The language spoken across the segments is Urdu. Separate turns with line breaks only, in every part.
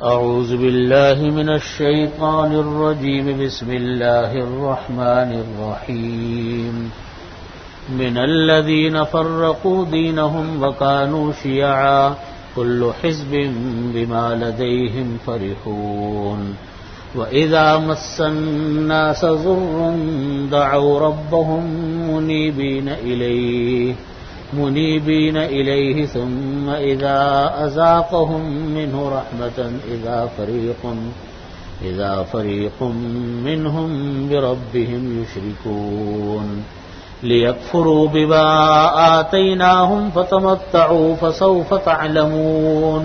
أعوذ بالله من الشيطان الرجيم. بسم الله الرحمن الرحيم. من الذين فرقوا دينهم وكانوا شيعا كل حزب بما لديهم فرحون. وإذا مس الناس ضر دعوا ربهم منيبين إليه ثم إذا أذاقهم منه رحمة إذا فريق منهم بربهم يشركون. ليكفروا بما آتيناهم فتمتعوا فسوف تعلمون.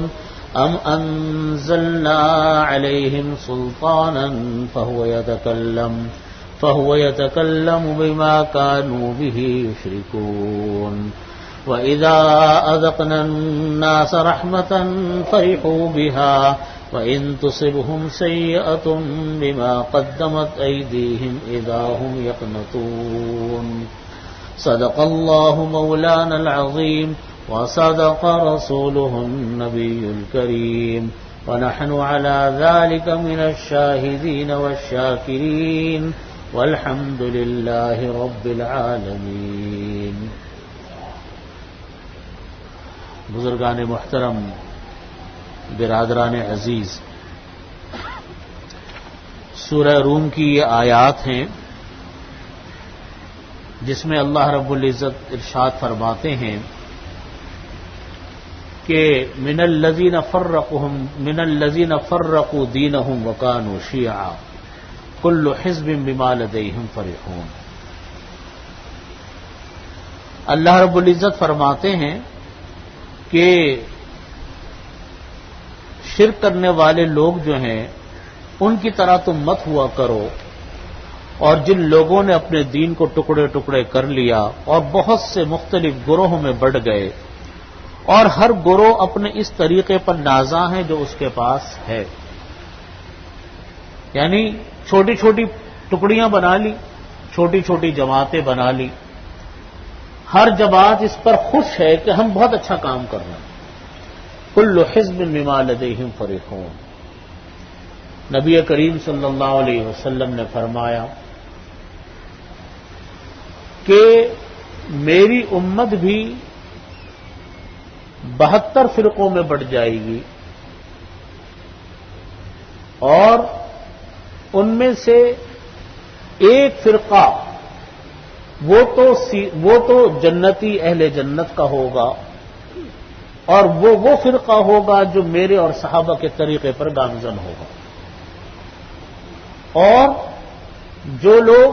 أم أنزلنا عليهم سلطانا فهو يتكلم بما كانوا به يشركون. وإذا أذقنا الناس رحمة فرحوا بها وإن تصبهم سيئة بما قدمت أيديهم إذا هم يقنطون. صدق الله مولانا العظيم وصدق رسوله النبي الكريم ونحن على ذلك من الشاهدين والشاكرين والحمد لله رب العالمين. بزرگان محترم، برادران عزیز، سورہ روم کی یہ آیات ہیں جس میں اللہ رب العزت ارشاد فرماتے ہیں کہ من الذین فرقوا دینہم وکانوا شیعا کل حزب بما لدیہم فرحون. اللہ رب العزت فرماتے ہیں کہ شرک کرنے والے لوگ جو ہیں ان کی طرح تم مت ہوا کرو، اور جن لوگوں نے اپنے دین کو ٹکڑے ٹکڑے کر لیا اور بہت سے مختلف گروہوں میں بٹ گئے، اور ہر گروہ اپنے اس طریقے پر نازاں ہے جو اس کے پاس ہے. یعنی چھوٹی چھوٹی ٹکڑیاں بنا لی، چھوٹی چھوٹی جماعتیں بنا لی. ہر جماعت اس پر خوش ہے کہ ہم بہت اچھا کام کر رہے ہیں. کل حزب بما لدیہم فرحون. نبی کریم صلی اللہ علیہ وسلم نے فرمایا کہ میری امت بھی 72 فرقوں میں بٹ جائے گی، اور ان میں سے ایک فرقہ وہ تو جنتی اہل جنت کا ہوگا، اور وہ فرقہ ہوگا جو میرے اور صحابہ کے طریقے پر گامزن ہوگا. اور جو لوگ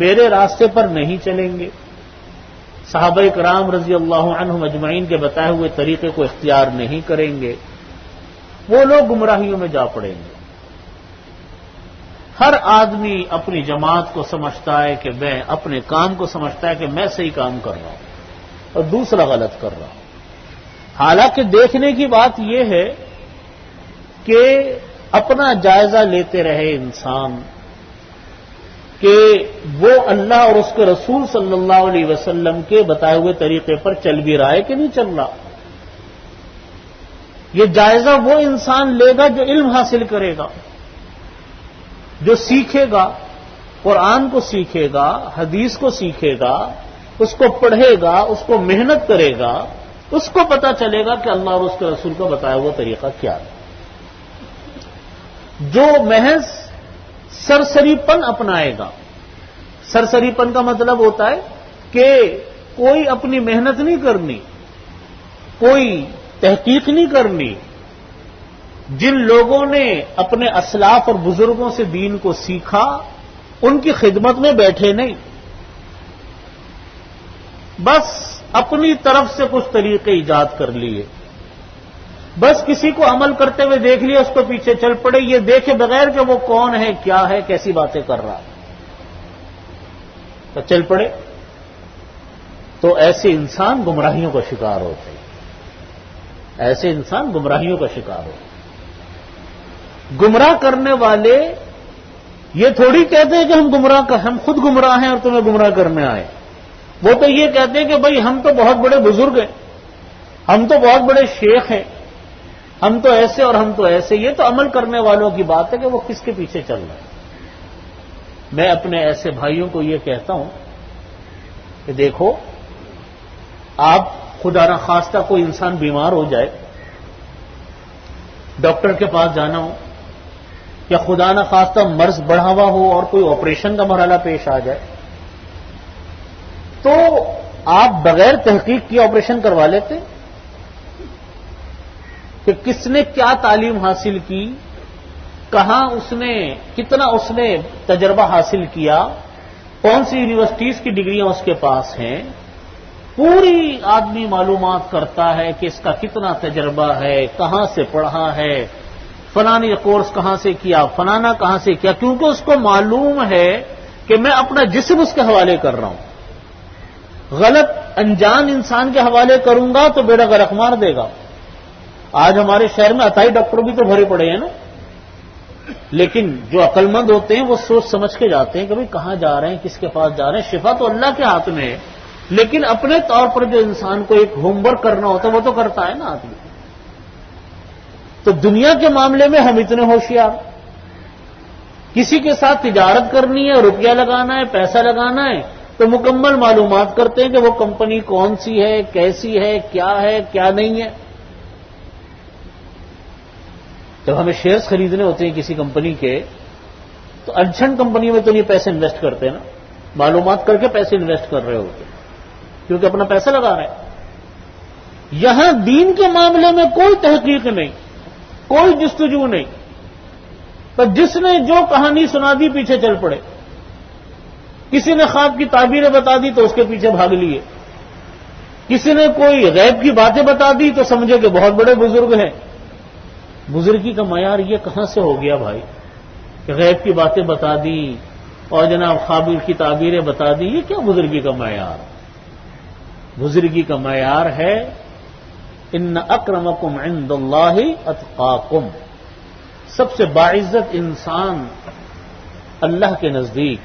میرے راستے پر نہیں چلیں گے، صحابہ کرام رضی اللہ عنہم اجمعین کے بتائے ہوئے طریقے کو اختیار نہیں کریں گے، وہ لوگ گمراہیوں میں جا پڑیں گے. ہر آدمی اپنی جماعت کو سمجھتا ہے کہ میں اپنے کام کو سمجھتا ہے کہ میں صحیح کام کر رہا ہوں اور دوسرا غلط کر رہا ہوں. حالانکہ دیکھنے کی بات یہ ہے کہ اپنا جائزہ لیتے رہے انسان کہ وہ اللہ اور اس کے رسول صلی اللہ علیہ وسلم کے بتائے ہوئے طریقے پر چل بھی رہا ہے کہ نہیں چل رہا. یہ جائزہ وہ انسان لے گا جو علم حاصل کرے گا، جو سیکھے گا، قرآن کو سیکھے گا، حدیث کو سیکھے گا، اس کو پڑھے گا، اس کو محنت کرے گا، اس کو پتا چلے گا کہ اللہ اور اس کے رسول کا بتایا ہوا طریقہ کیا ہے. جو محض سرسری پن اپنائے گا، سرسری پن کا مطلب ہوتا ہے کہ کوئی اپنی محنت نہیں کرنی، کوئی تحقیق نہیں کرنی. جن لوگوں نے اپنے اسلاف اور بزرگوں سے دین کو سیکھا ان کی خدمت میں بیٹھے نہیں، بس اپنی طرف سے کچھ طریقے ایجاد کر لیے، بس کسی کو عمل کرتے ہوئے دیکھ لیا اس کو پیچھے چل پڑے، یہ دیکھے بغیر کہ وہ کون ہے، کیا ہے، کیسی باتیں کر رہا ہے، تو چل پڑے. تو ایسے انسان گمراہیوں کا شکار ہوتے ہیں، ایسے انسان گمراہیوں کا شکار ہوتے ہیں. گمراہ کرنے والے یہ تھوڑی کہتے ہیں کہ ہم خود گمراہ ہیں اور تمہیں گمراہ کرنے آئے. وہ تو یہ کہتے ہیں کہ بھئی ہم تو بہت بڑے بزرگ ہیں، ہم تو بہت بڑے شیخ ہیں، ہم تو ایسے اور ہم تو ایسے. یہ تو عمل کرنے والوں کی بات ہے کہ وہ کس کے پیچھے چل رہے ہیں. میں اپنے ایسے بھائیوں کو یہ کہتا ہوں کہ دیکھو، آپ خدا نہ خواستہ کوئی انسان بیمار ہو جائے، ڈاکٹر کے پاس جانا ہو، یا خدا نہ خواستہ مرض بڑھا ہوا ہو اور کوئی آپریشن کا مرحلہ پیش آ جائے، تو آپ بغیر تحقیق کی آپریشن کروا لیتے کہ کس نے کیا تعلیم حاصل کی، کہاں اس نے، کتنا اس نے تجربہ حاصل کیا، کون سی یونیورسٹیز کی ڈگریاں اس کے پاس ہیں. پوری آدمی معلومات کرتا ہے کہ اس کا کتنا تجربہ ہے، کہاں سے پڑھا ہے، فلانی کورس کہاں سے کیا، فلانا کہاں سے کیا، کیونکہ اس کو معلوم ہے کہ میں اپنا جسم اس کے حوالے کر رہا ہوں. غلط انجان انسان کے حوالے کروں گا تو بیڑا غرق مار دے گا. آج ہمارے شہر میں عطائی ڈاکٹر بھی تو بھرے پڑے ہیں نا، لیکن جو عقل مند ہوتے ہیں وہ سوچ سمجھ کے جاتے ہیں کہ بھئی کہاں جا رہے ہیں، کس کے پاس جا رہے ہیں. شفا تو اللہ کے ہاتھ میں ہے، لیکن اپنے طور پر جو انسان کو ایک ہوم ورک کرنا ہوتا ہے وہ تو کرتا ہے نا آدمی. تو دنیا کے معاملے میں ہم اتنے ہوشیار، کسی کے ساتھ تجارت کرنی ہے، روپیہ لگانا ہے، پیسہ لگانا ہے، تو مکمل معلومات کرتے ہیں کہ وہ کمپنی کون سی ہے، کیسی ہے، کیا نہیں ہے. جب ہمیں شیئرز خریدنے ہوتے ہیں کسی کمپنی کے، تو ارجنٹ کمپنی میں تو نہیں پیسے انویسٹ کرتے نا، معلومات کر کے پیسے انویسٹ کر رہے ہوتے کیونکہ اپنا پیسہ لگا رہے ہیں. یہاں دین کے معاملے میں کوئی تحقیق نہیں، کوئی جستجو نہیں، پر جس نے جو کہانی سنا دی پیچھے چل پڑے. کسی نے خواب کی تعبیریں بتا دی تو اس کے پیچھے بھاگ لیے، کسی نے کوئی غیب کی باتیں بتا دی تو سمجھے کہ بہت بڑے بزرگ ہیں. بزرگی کا معیار یہ کہاں سے ہو گیا بھائی کہ غیب کی باتیں بتا دی اور جناب خواب کی تعبیریں بتا دی؟ یہ کیا بزرگی کا معیار؟ بزرگی کا معیار ہے ان اکرمکم عند اللہ اتقاکم. سب سے باعزت انسان اللہ کے نزدیک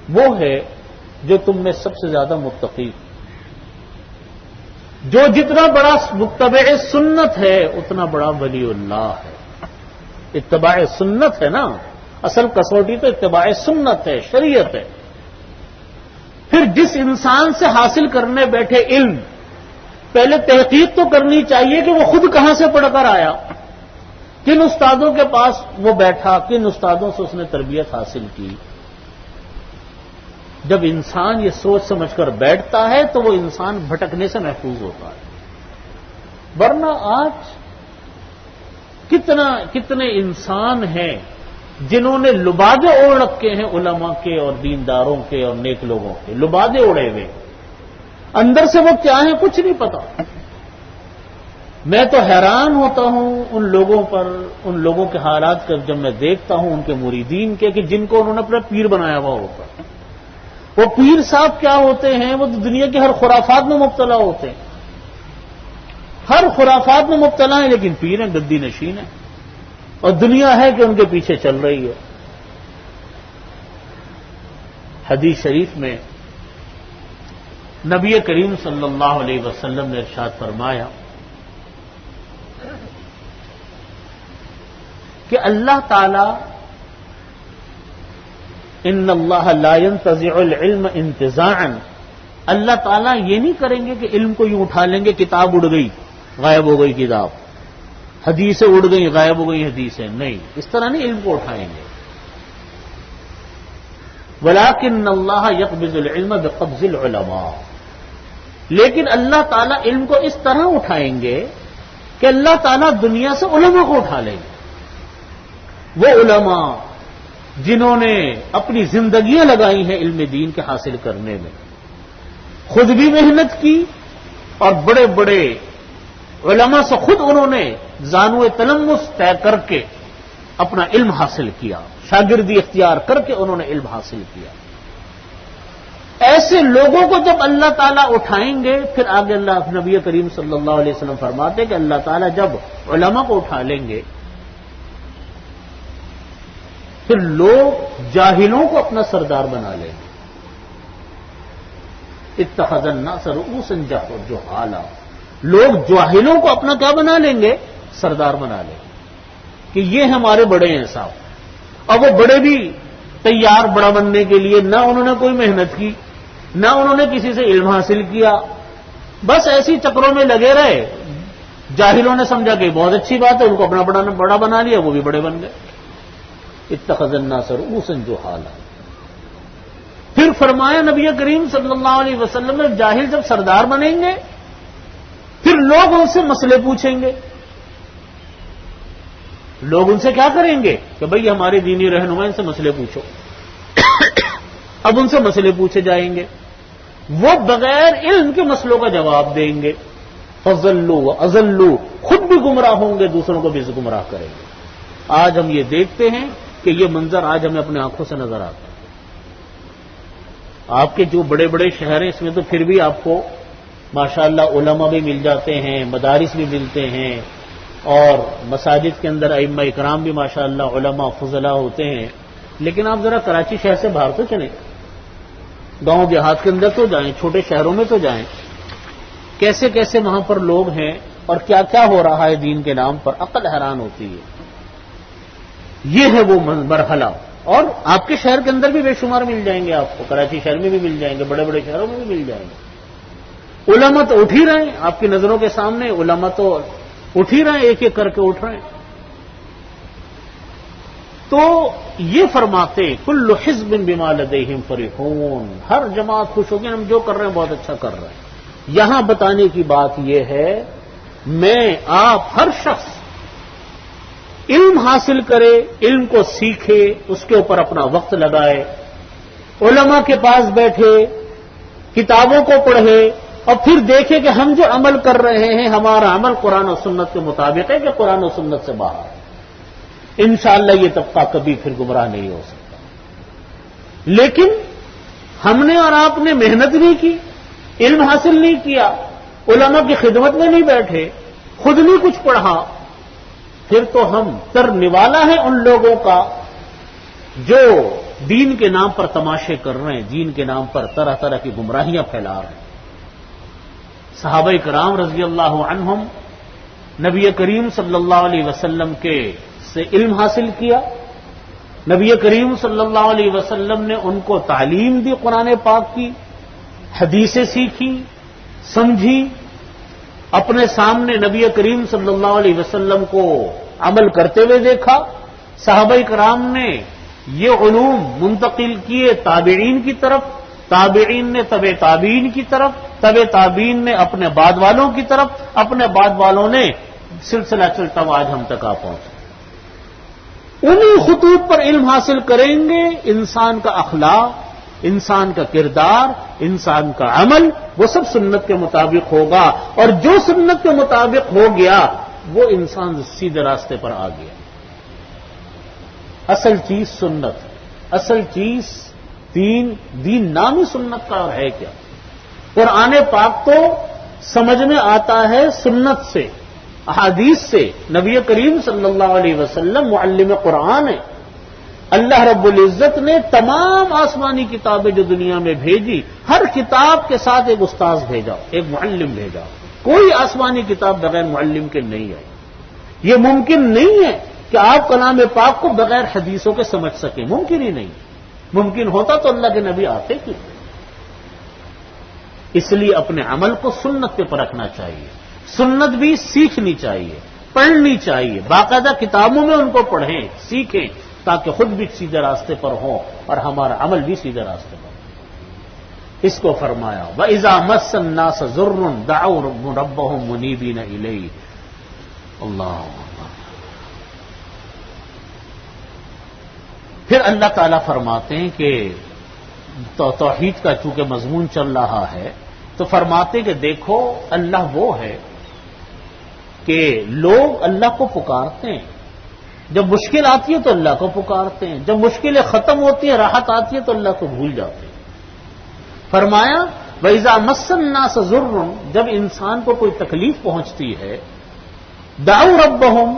وہ ہے جو تم میں سب سے زیادہ متقی، جو جتنا بڑا متبع سنت ہے اتنا بڑا ولی اللہ ہے. اتباع سنت ہے نا، اصل کسوٹی تو اتباع سنت ہے، شریعت ہے. پھر جس انسان سے حاصل کرنے بیٹھے علم، پہلے تحقیق تو کرنی چاہیے کہ وہ خود کہاں سے پڑھ کر آیا، کن استادوں کے پاس وہ بیٹھا، کن استادوں سے اس نے تربیت حاصل کی. جب انسان یہ سوچ سمجھ کر بیٹھتا ہے تو وہ انسان بھٹکنے سے محفوظ ہوتا ہے. ورنہ آج کتنے انسان ہیں جنہوں نے لبادے اوڑھ رکھے ہیں علماء کے اور دینداروں کے اور نیک لوگوں کے، لبادے اوڑھے ہوئے، اندر سے وہ کیا ہیں کچھ نہیں پتا. میں تو حیران ہوتا ہوں ان لوگوں پر، ان لوگوں کے حالات کا جب میں دیکھتا ہوں، ان کے مریدین کے، کہ جن کو انہوں نے اپنا پیر بنایا ہوا ہوتا ہے. وہ پیر صاحب کیا ہوتے ہیں؟ وہ تو دنیا کے ہر خرافات میں مبتلا ہوتے ہیں، ہر خرافات میں مبتلا ہیں، لیکن پیر ہیں، گدی نشین ہیں، اور دنیا ہے کہ ان کے پیچھے چل رہی ہے. حدیث شریف میں نبی کریم صلی اللہ علیہ وسلم نے ارشاد فرمایا کہ اللہ تعالی ان اللہ لا ينتزع العلم انتزاعا، اللہ تعالیٰ یہ نہیں کریں گے کہ علم کو یوں اٹھا لیں گے، کتاب اڑ گئی غائب ہو گئی کتاب، حدیثیں اڑ گئی غائب ہو گئی حدیثیں. نہیں، اس طرح نہیں علم کو اٹھائیں گے. ولکن اللہ یقبض العلم بقبض العلماء، لیکن اللہ تعالیٰ علم کو اس طرح اٹھائیں گے کہ اللہ تعالیٰ دنیا سے علماء کو اٹھا لیں گے. وہ علماء جنہوں نے اپنی زندگیاں لگائی ہیں علم دین کے حاصل کرنے میں، خود بھی محنت کی اور بڑے بڑے علماء سے خود انہوں نے زانو تلمس طے کر کے اپنا علم حاصل کیا، شاگردی اختیار کر کے انہوں نے علم حاصل کیا. ایسے لوگوں کو جب اللہ تعالیٰ اٹھائیں گے، پھر آگے اللہ نبی کریم صلی اللہ علیہ وسلم فرماتے کہ اللہ تعالیٰ جب علماء کو اٹھا لیں گے، پھر لوگ جاہلوں کو اپنا سردار بنا لیں گے. اتخذ الناس رؤوسا جہالا، لوگ جاہلوں کو اپنا کیا بنا لیں گے؟ سردار بنا لے کہ یہ ہمارے بڑے ہیں صاحب. اور وہ بڑے بھی تیار بڑا بننے کے لیے، نہ انہوں نے کوئی محنت کی، نہ انہوں نے کسی سے علم حاصل کیا، بس ایسی چکروں میں لگے رہے. جاہلوں نے سمجھا کہ بہت اچھی بات ہے، ان کو اپنا بڑا بنا لیا، وہ بھی بڑے بن گئے. اتخذ الناس رؤوسا جہالا. پھر فرمایا نبی کریم صلی اللہ علیہ وسلم نے، جاہل جب سردار بنیں گے پھر لوگ ان سے مسئلے پوچھیں گے. لوگ ان سے کیا کریں گے کہ بھئی ہمارے دینی رہنما، ان سے مسئلے پوچھو. اب ان سے مسئلے پوچھے جائیں گے، وہ بغیر علم کے مسئلوں کا جواب دیں گے. فضلوا واضلوا، خود بھی گمراہ ہوں گے، دوسروں کو بھی گمراہ کریں گے. آج ہم یہ دیکھتے ہیں کہ یہ منظر آج ہمیں اپنے آنکھوں سے نظر آتا ہے. آپ کے جو بڑے بڑے شہر ہیں اس میں تو پھر بھی آپ کو ماشاءاللہ علماء بھی مل جاتے ہیں، مدارس بھی ملتے ہیں، اور مساجد کے اندر ائمہ اکرام بھی ماشاءاللہ علماء فضلاء ہوتے ہیں. لیکن آپ ذرا کراچی شہر سے باہر تو چلیں، گاؤں دیہات کے اندر تو جائیں، چھوٹے شہروں میں تو جائیں. کیسے کیسے وہاں پر لوگ ہیں اور کیا کیا ہو رہا ہے دین کے نام پر، عقل حیران ہوتی ہے. یہ ہے وہ مرحلہ. اور آپ کے شہر کے اندر بھی بے شمار مل جائیں گے آپ کو، کراچی شہر میں بھی مل جائیں گے، بڑے بڑے شہروں میں بھی مل جائیں گے. علماء تو اٹھ ہی رہے ہیں آپ کی نظروں کے سامنے، علماء تو اٹھ ہی رہے ہیں، ایک ایک کر کے اٹھ رہے ہیں. تو یہ فرماتے کل حزب بما لدیہم فرحون، ہر جماعت خوش ہوگی، ہم جو کر رہے ہیں بہت اچھا کر رہے ہیں. یہاں بتانے کی بات یہ ہے، میں آپ ہر شخص علم حاصل کرے، علم کو سیکھے، اس کے اوپر اپنا وقت لگائے، علماء کے پاس بیٹھے، کتابوں کو پڑھے، اور پھر دیکھے کہ ہم جو عمل کر رہے ہیں ہمارا عمل قرآن و سنت کے مطابق ہے کہ قرآن و سنت سے باہر. انشاءاللہ یہ طبقہ کبھی پھر گمراہ نہیں ہو سکتا. لیکن ہم نے اور آپ نے محنت نہیں کی، علم حاصل نہیں کیا، علماء کی خدمت میں نہیں بیٹھے، خود نہیں کچھ پڑھا، پھر تو ہم سر نوالا ہے ان لوگوں کا جو دین کے نام پر تماشے کر رہے ہیں، دین کے نام پر طرح طرح کی گمراہیاں پھیلا رہے ہیں. صحابہ کرام رضی اللہ عنہم نبی کریم صلی اللہ علیہ وسلم کے سے علم حاصل کیا. نبی کریم صلی اللہ علیہ وسلم نے ان کو تعلیم دی، قرآن پاک کی، حدیثیں سیکھی، سمجھی، اپنے سامنے نبی کریم صلی اللہ علیہ وسلم کو عمل کرتے ہوئے دیکھا. صحابہ کرام نے یہ علوم منتقل کیے تابعین کی طرف، تابعین نے طبع تابعین کی طرف، طبع تابعین نے اپنے بعد والوں کی طرف، اپنے بعد والوں نے سلسلہ چلتا ہوا آج ہم تک آ پہنچا. انہی خطوط پر علم حاصل کریں گے، انسان کا اخلاق، انسان کا کردار، انسان کا عمل، وہ سب سنت کے مطابق ہوگا. اور جو سنت کے مطابق ہو گیا وہ انسان سیدھے راستے پر آ گیا. اصل چیز سنت، اصل چیز دین نام ہی سنت کا اور ہے کیا. قرآن پاک تو سمجھ میں آتا ہے سنت سے، احادیث سے. نبی کریم صلی اللہ علیہ وسلم معلم قرآن ہے. اللہ رب العزت نے تمام آسمانی کتابیں جو دنیا میں بھیجی، ہر کتاب کے ساتھ ایک استاذ بھیجا، ایک معلم بھیجا. کوئی آسمانی کتاب بغیر معلم کے نہیں ہے. یہ ممکن نہیں ہے کہ آپ کلام پاک کو بغیر حدیثوں کے سمجھ سکیں، ممکن ہی نہیں. ممکن ہوتا تو اللہ کے نبی آتے کیوں. اس لیے اپنے عمل کو سنت پہ پرکھنا چاہیے. سنت بھی سیکھنی چاہیے، پڑھنی چاہیے، باقاعدہ کتابوں میں ان کو پڑھیں، سیکھیں، تاکہ خود بھی سیدھے راستے پر ہوں اور ہمارا عمل بھی سیدھے راستے پر ہو. اس کو فرمایا وَإِذَا مَسَّ النَّاسَ ضُرٌّ دَعَوْا رَبَّهُم مُنِيبِينَ إِلَيْهِ. اللہ. پھر اللہ تعالیٰ فرماتے ہیں کہ توحید کا چونکہ مضمون چل رہا ہے تو فرماتے کہ دیکھو اللہ وہ ہے کہ لوگ اللہ کو پکارتے ہیں. جب مشکل آتی ہے تو اللہ کو پکارتے ہیں، جب مشکلیں ختم ہوتی ہیں، راحت آتی ہے تو اللہ کو بھول جاتے ہیں. فرمایا وَإِذَا مَسَّ النَّاسَ ضُرٌّ، جب انسان کو کوئی تکلیف پہنچتی ہے، دعوا ربهم،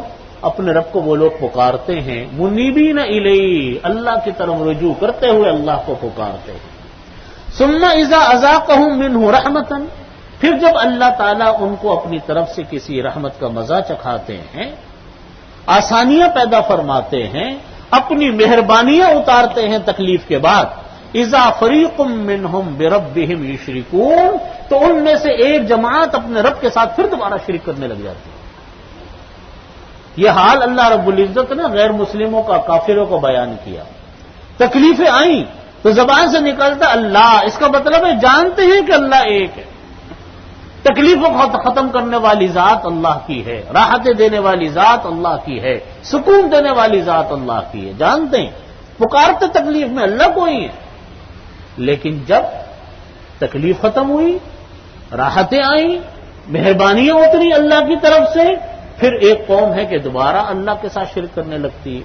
اپنے رب کو وہ لوگ پکارتے ہیں، منیبین الیہ، اللہ کی طرف رجوع کرتے ہوئے اللہ کو پکارتے ہیں. ثم اذا اذاقهم منه رحمتا، پھر جب اللہ تعالیٰ ان کو اپنی طرف سے کسی رحمت کا مزہ چکھاتے ہیں، آسانیاں پیدا فرماتے ہیں، اپنی مہربانیاں اتارتے ہیں تکلیف کے بعد، اذا فریق منہم بربہم یشرکون، تو ان میں سے ایک جماعت اپنے رب کے ساتھ پھر دوبارہ شرک کرنے لگ جاتی ہے۔ یہ حال اللہ رب العزت نے غیر مسلموں کا، کافروں کو بیان کیا۔ تکلیفیں آئیں تو زبان سے نکلتا اللہ، اس کا مطلب ہے جانتے ہیں کہ اللہ ایک ہے، تکلیفوں کو ختم کرنے والی ذات اللہ کی ہے، راحتیں دینے والی ذات اللہ کی ہے، سکون دینے والی ذات اللہ کی ہے، جانتے ہیں، پکارتے تکلیف میں اللہ کو ہی ہے۔ لیکن جب تکلیف ختم ہوئی، راحتیں آئیں، مہربانیاں اتری اللہ کی طرف سے، پھر ایک قوم ہے کہ دوبارہ اللہ کے ساتھ شرک کرنے لگتی ہے۔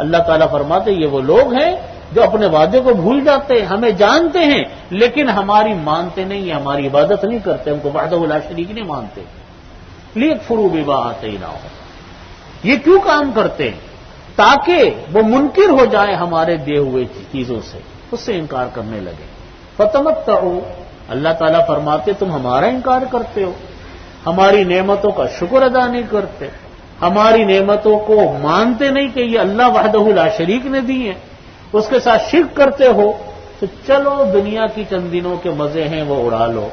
اللہ تعالیٰ فرماتے یہ وہ لوگ ہیں جو اپنے وعدے کو بھول جاتے ہیں، ہمیں جانتے ہیں لیکن ہماری مانتے نہیں ہیں، ہماری عبادت نہیں کرتے، ہم کو وحدہ لا شریک نہیں مانتے۔ لیکفروا بما آتیناہم، یہ کیوں کام کرتے ہیں؟ تاکہ وہ منکر ہو جائے ہمارے دیے ہوئے چیزوں سے، اس سے انکار کرنے لگے۔ فتمتعوا، اللہ تعالیٰ فرماتے تم ہمارا انکار کرتے ہو، ہماری نعمتوں کا شکر ادا نہیں کرتے، ہماری نعمتوں کو مانتے نہیں کہ یہ اللہ وحدہ لا شریک نے دی ہیں، اس کے ساتھ شرک کرتے ہو، تو چلو دنیا کی چند دنوں کے مزے ہیں وہ اڑا لو،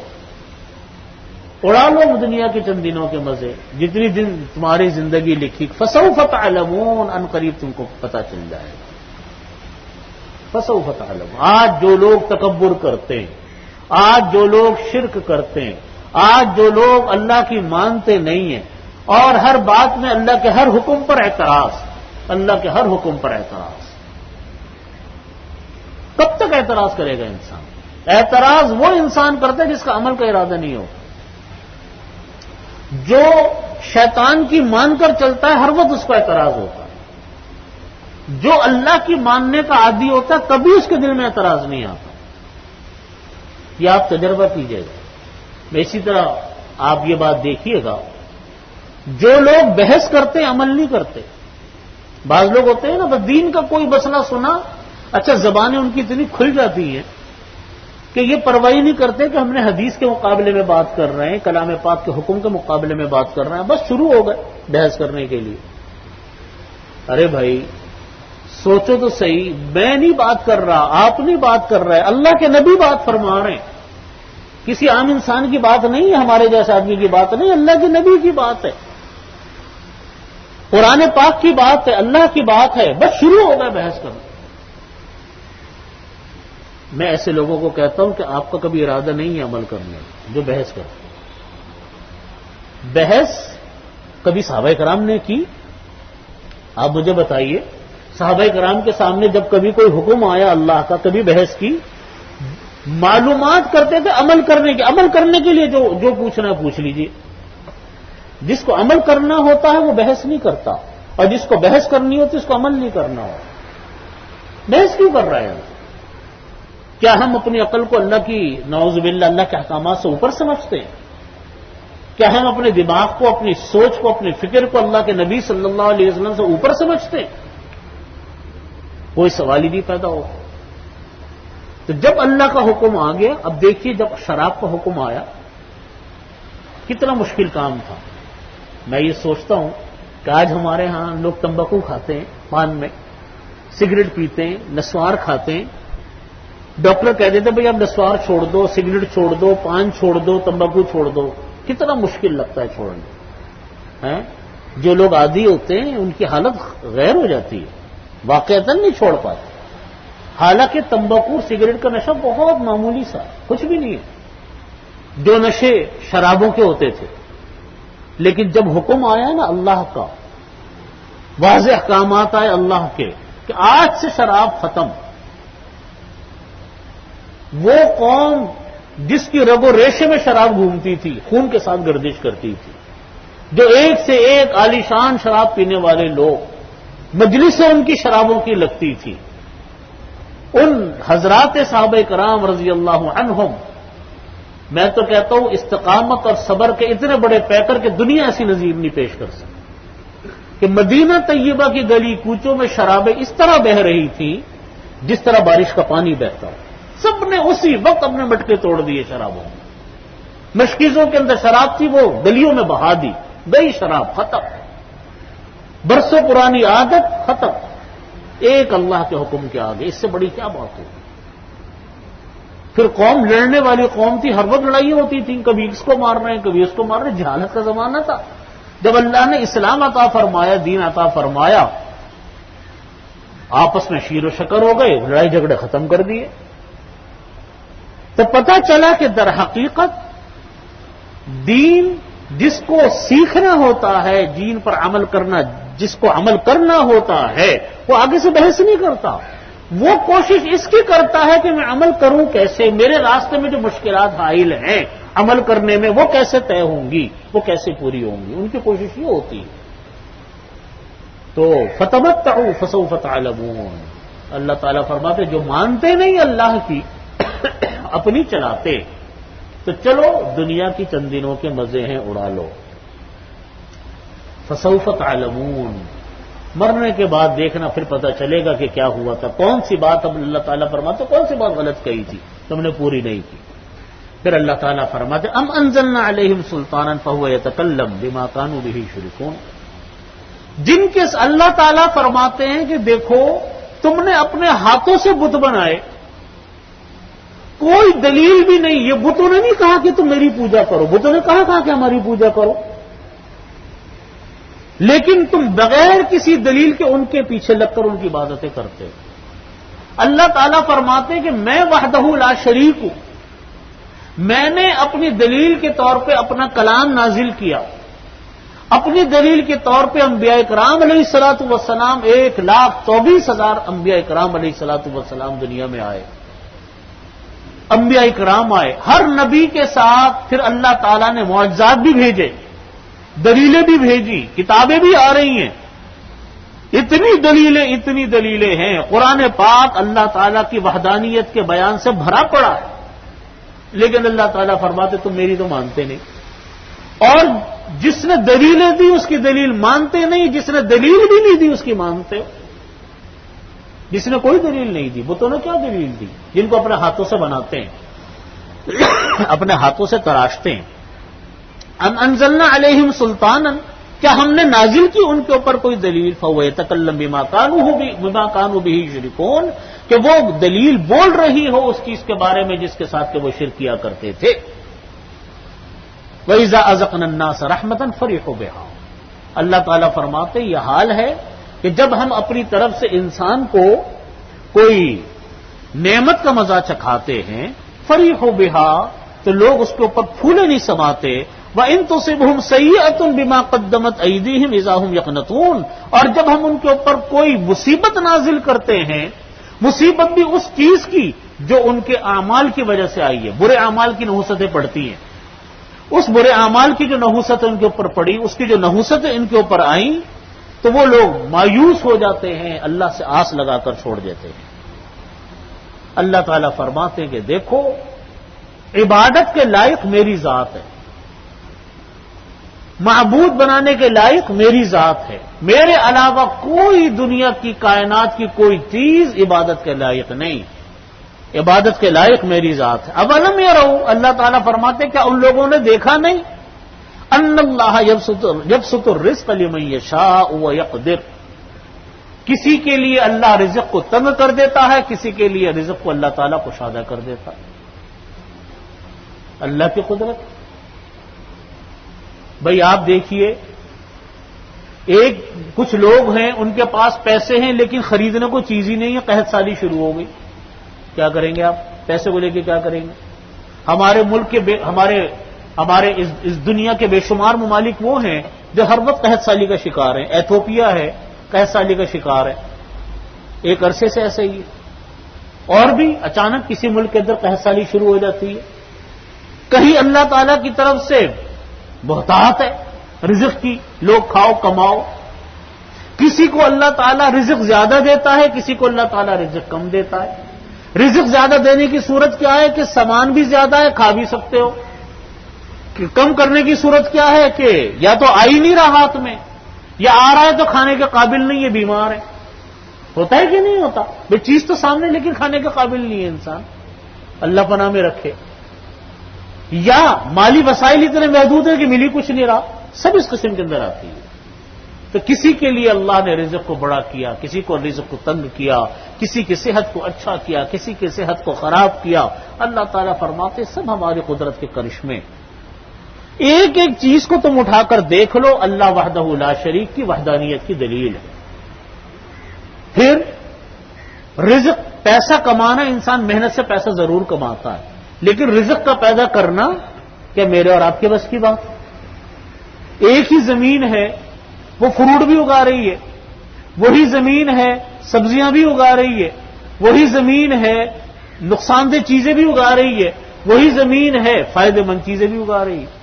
اڑا لو دنیا کے چند دنوں کے مزے، جتنی دن تمہاری زندگی لکھی، فسوف تعلمون، ان قریب تم کو پتہ چل جائے گا۔ فسوف تعلمون، آج جو لوگ تکبر کرتے ہیں، آج جو لوگ شرک کرتے ہیں، آج جو لوگ اللہ کی مانتے نہیں ہیں اور ہر بات میں اللہ کے ہر حکم پر اعتراض، اللہ کے ہر حکم پر اعتراض، کب تک اعتراض کرے گا انسان؟ اعتراض وہ انسان کرتا ہے جس کا عمل کا ارادہ نہیں ہو، جو شیطان کی مان کر چلتا ہے ہر وقت اس کو اعتراض ہوتا ہے، جو اللہ کی ماننے کا عادی ہوتا ہے کبھی اس کے دل میں اعتراض نہیں آتا۔ یہ آپ تجربہ کیجئے گا۔ اسی طرح آپ یہ بات دیکھیے گا، جو لوگ بحث کرتے ہیں عمل نہیں کرتے، بعض لوگ ہوتے ہیں نا بس دین کا کوئی مسئلہ سنا، اچھا زبانیں ان کی اتنی کھل جاتی ہیں کہ یہ پرواہی نہیں کرتے کہ ہم نے حدیث کے مقابلے میں بات کر رہے ہیں، کلام پاک کے حکم کے مقابلے میں بات کر رہے ہیں، بس شروع ہو گئے بحث کرنے کے لیے۔ ارے بھائی سوچو تو صحیح، میں نہیں بات کر رہا، آپ نہیں بات کر رہے، اللہ کے نبی بات فرما رہے ہیں، کسی عام انسان کی بات نہیں ہے، ہمارے جیسے آدمی کی بات نہیں، اللہ کے نبی کی بات ہے، قرآن پاک کی بات ہے، اللہ کی بات ہے، بس شروع ہو گئے بحث کرنا۔ میں ایسے لوگوں کو کہتا ہوں کہ آپ کا کبھی ارادہ نہیں ہے عمل کرنے کا، جو بحث کرتے بحث کبھی صحابہ کرام نے کی؟ آپ مجھے بتائیے، صحابہ کرام کے سامنے جب کبھی کوئی حکم آیا اللہ کا، کبھی بحث کی؟ معلومات کرتے تھے عمل کرنے کے لیے جو پوچھنا ہے پوچھ لیجیے۔ جس کو عمل کرنا ہوتا ہے وہ بحث نہیں کرتا، اور جس کو بحث کرنی ہوتی ہے اس کو عمل نہیں کرنا ہو۔ بحث کیوں کر رہے ہیں؟ کیا ہم اپنی عقل کو اللہ کی نعوذ باللہ اللہ کے احکامات سے اوپر سمجھتے ہیں؟ کیا ہم اپنے دماغ کو، اپنی سوچ کو، اپنی فکر کو اللہ کے نبی صلی اللہ علیہ وسلم سے اوپر سمجھتے ہیں؟ کوئی سوال ہی نہیں پیدا ہو۔ تو جب اللہ کا حکم آ گیا، اب دیکھیے جب شراب کا حکم آیا کتنا مشکل کام تھا۔ میں یہ سوچتا ہوں کہ آج ہمارے ہاں لوگ تمباکو کھاتے ہیں، پان میں سگریٹ پیتے ہیں، نسوار کھاتے ہیں، ڈاکٹر کہہ دیتے بھئی اب نسوار چھوڑ دو، سگریٹ چھوڑ دو، پان چھوڑ دو، تمباکو چھوڑ دو، کتنا مشکل لگتا ہے چھوڑنا۔ جو لوگ عادی ہوتے ہیں ان کی حالت غیر ہو جاتی ہے، واقعتاً نہیں چھوڑ پاتے، حالانکہ تمباکو سگریٹ کا نشہ بہت معمولی سا، کچھ بھی نہیں ہے، جو نشے شرابوں کے ہوتے تھے۔ لیکن جب حکم آیا نا اللہ کا، واضح احکامات آئے اللہ کے کہ آج سے شراب ختم، وہ قوم جس کی رگ و ریشے میں شراب گھومتی تھی، خون کے ساتھ گردش کرتی تھی، جو ایک سے ایک عالیشان شراب پینے والے لوگ، مجلسیں ان کی شرابوں کی لگتی تھی، ان حضرات صحابہ کرام رضی اللہ عنہم، میں تو کہتا ہوں استقامت اور صبر کے اتنے بڑے پیکر کہ دنیا ایسی نظیر نہیں پیش کر سکتی کہ مدینہ طیبہ کی گلی کوچوں میں شرابیں اس طرح بہ رہی تھیں جس طرح بارش کا پانی بہتا ہو۔ سب نے اسی وقت اپنے مٹکے توڑ دیے شرابوں میں، مشکیزوں کے اندر شراب تھی، وہ گلیوں میں بہا دی، گئی شراب، ختم، برسوں پرانی عادت ختم، ایک اللہ کے حکم کے آگے، اس سے بڑی کیا بات ہو؟ پھر قوم لڑنے والی قوم تھی، ہر وقت لڑائیاں ہوتی تھیں، کبھی اس کو مار رہے ہیں کبھی اس کو مار رہے ہیں، جہالت کا زمانہ تھا۔ جب اللہ نے اسلام عطا فرمایا، دین عطا فرمایا، آپس میں شیر و شکر ہو گئے، لڑائی جھگڑے ختم کر دیے، تو پتہ چلا کہ در حقیقت دین جس کو سیکھنا ہوتا ہے، دین پر عمل کرنا جس کو عمل کرنا ہوتا ہے، وہ آگے سے بحث نہیں کرتا، وہ کوشش اس کی کرتا ہے کہ میں عمل کروں کیسے، میرے راستے میں جو مشکلات حائل ہیں عمل کرنے میں، وہ کیسے طے ہوں گی، وہ کیسے پوری ہوں گی، ان کی کوشش یہ ہوتی ہے۔ تو فتمتعوا فسوف تعلمون، اللہ تعالیٰ فرماتے جو مانتے نہیں اللہ کی اپنی چلاتے، تو چلو دنیا کی چند دنوں کے مزے ہیں اڑا لو، فسوف تعلمون، مرنے کے بعد دیکھنا پھر پتہ چلے گا کہ کیا ہوا تھا، کون سی بات اب اللہ تعالیٰ فرماتے کون سی بات غلط کہی تھی تم نے پوری نہیں کی۔ پھر اللہ تعالیٰ فرماتے ام انزلنا علیہم سلطانا فہو یتکلم بما کانوا بہ یشرکون، جن کے اللہ تعالیٰ فرماتے ہیں کہ دیکھو تم نے اپنے ہاتھوں سے بت بنائے، کوئی دلیل بھی نہیں، یہ بتوں نے نہیں کہا کہ تم میری پوجا کرو، بتوں نے کہا کہ ہماری پوجا کرو، لیکن تم بغیر کسی دلیل کے ان کے پیچھے لگ کر ان کی عبادتیں کرتے ہو۔ اللہ تعالیٰ فرماتے ہیں کہ میں وحدہ لا شریک ہوں، میں نے اپنی دلیل کے طور پہ اپنا کلام نازل کیا، اپنی دلیل کے طور پہ انبیاء کرام علیہ الصلوۃ والسلام 1,24,000 انبیاء کرام علیہ الصلوۃ والسلام دنیا میں آئے، انبیاء کرام آئے، ہر نبی کے ساتھ پھر اللہ تعالیٰ نے معجزات بھی بھیجے، دلیلیں بھی بھیجی، کتابیں بھی آ رہی ہیں، اتنی دلیلیں ہیں، قرآن پاک اللہ تعالیٰ کی وحدانیت کے بیان سے بھرا پڑا ہے، لیکن اللہ تعالیٰ فرماتے تم میری تو مانتے نہیں، اور جس نے دلیلیں دی اس کی دلیل مانتے نہیں، جس نے دلیل بھی نہیں دی اس کی مانتے ہو، جس نے کوئی دلیل نہیں دی، بتوں نے کیا دلیل دی، جن کو اپنے ہاتھوں سے بناتے ہیں اپنے ہاتھوں سے تراشتے ہیں۔ ام انزلنا علیہم سلطانا، کیا ہم نے نازل کی ان کے اوپر کوئی دلیل، فہو یتکلم بما کانوا بہ یشرکون، کہ وہ دلیل بول رہی ہو اس چیز کے بارے میں جس کے ساتھ کہ وہ شرک کیا کرتے تھے۔ وَإِذَا أَذَقْنَا النَّاسَ رَحْمَةً فَرِحُوا بِهَا، اللہ تعالیٰ فرماتے یہ حال ہے کہ جب ہم اپنی طرف سے انسان کو کوئی نعمت کا مزہ چکھاتے ہیں، فَرِحُوا بِهَا، تو لوگ اس کے اوپر پھولے نہیں سماتے، وَإِن تُصِبْهُمْ سَيِّئَةٌ بِمَا قَدَّمَتْ أَيْدِيهِمْ إِذَا هُمْ يَقْنَطُونَ، اور جب ہم ان کے اوپر کوئی مصیبت نازل کرتے ہیں، مصیبت بھی اس چیز کی جو ان کے اعمال کی وجہ سے آئی ہے، برے اعمال کی نحوستیں پڑتی ہیں، اس برے اعمال کی جو نحوست ان کے اوپر پڑی، اس کی جو نحوستیں ان کے اوپر آئیں، تو وہ لوگ مایوس ہو جاتے ہیں، اللہ سے آس لگا کر چھوڑ دیتے ہیں۔ اللہ تعالیٰ فرماتے ہیں کہ دیکھو عبادت کے لائق میری ذات ہے، معبود بنانے کے لائق میری ذات ہے، میرے علاوہ کوئی دنیا کی کائنات کی کوئی چیز عبادت کے لائق نہیں، عبادت کے لائق میری ذات ہے۔ اولم یروا، اللہ تعالیٰ فرماتے کیا ان لوگوں نے دیکھا نہیں، ان اللہ یبسط الرزق لمن یشاء ویقدر، کسی کے لیے اللہ رزق کو تنگ کر دیتا ہے، کسی کے لیے رزق کو اللہ تعالیٰ کشادہ کر دیتا ہے۔ اللہ کی قدرت۔ بھئی آپ دیکھیے، کچھ لوگ ہیں ان کے پاس پیسے ہیں لیکن خریدنے کو چیز ہی نہیں ہے، قحط سالی شروع ہو گئی، کیا کریں گے آپ؟ پیسے کو لے کے کیا کریں گے؟ ہمارے ملک کے ہمارے اس دنیا کے بے شمار ممالک وہ ہیں جو ہر وقت قحط سالی کا شکار ہیں، ایتھوپیا ہے قحط سالی کا شکار ہے، ایک عرصے سے ایسے ہی، اور بھی اچانک کسی ملک کے اندر قحط سالی شروع ہو جاتی ہے، کہیں اللہ تعالیٰ کی طرف سے بہتات ہے رزق کی، لوگ کھاؤ کماؤ، کسی کو اللہ تعالیٰ رزق زیادہ دیتا ہے، کسی کو اللہ تعالیٰ رزق کم دیتا ہے۔ رزق زیادہ دینے کی صورت کیا ہے کہ سامان بھی زیادہ ہے، کھا بھی سکتے ہو، کم کرنے کی صورت کیا ہے کہ یا تو آ ہی نہیں رہا ہاتھ میں، یا آ رہا ہے تو کھانے کے قابل نہیں ہے، بیمار ہے، ہوتا ہے کہ نہیں ہوتا؟ بھئی چیز تو سامنے لیکن کھانے کے قابل نہیں ہے انسان، اللہ پناہ میں رکھے۔ یا مالی وسائل اتنے محدود ہیں کہ ملی کچھ نہیں رہا، سب اس قسم کے اندر آتی ہے۔ تو کسی کے لیے اللہ نے رزق کو بڑا کیا، کسی کو رزق کو تنگ کیا، کسی کی صحت کو اچھا کیا، کسی کی صحت کو خراب کیا۔ اللہ تعالیٰ فرماتے سب ہماری قدرت کے کرشمے، ایک ایک چیز کو تم اٹھا کر دیکھ لو، اللہ وحدہ لا شریک کی وحدانیت کی دلیل ہے۔ پھر رزق، پیسہ کمانا، انسان محنت سے پیسہ ضرور کماتا ہے، لیکن رزق کا پیدا کرنا کیا میرے اور آپ کے بس کی بات؟ ایک ہی زمین ہے، وہ فروٹ بھی اگا رہی ہے، وہی زمین ہے سبزیاں بھی اگا رہی ہے، وہی زمین ہے نقصان دہ چیزیں بھی اگا رہی ہے، وہی زمین ہے فائدہ مند چیزیں بھی اگا رہی ہے،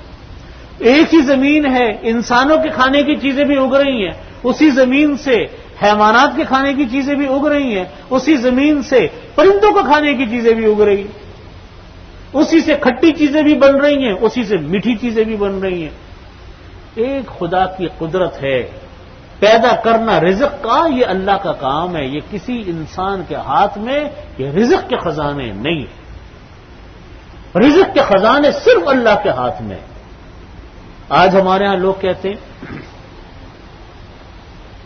ایک ہی زمین ہے انسانوں کے کھانے کی چیزیں بھی اگ رہی ہیں، اسی زمین سے حیوانات کے کھانے کی چیزیں بھی اگ رہی ہیں، اسی زمین سے پرندوں کو کھانے کی چیزیں بھی اگ رہی ہیں، اسی سے کھٹی چیزیں بھی بن رہی ہیں، اسی سے میٹھی چیزیں بھی بن رہی ہیں۔ ایک خدا کی قدرت ہے پیدا کرنا رزق کا، یہ اللہ کا کام ہے، یہ کسی انسان کے ہاتھ میں، یہ رزق کے خزانے نہیں، رزق کے خزانے صرف اللہ کے ہاتھ میں۔ آج ہمارے ہاں لوگ کہتے ہیں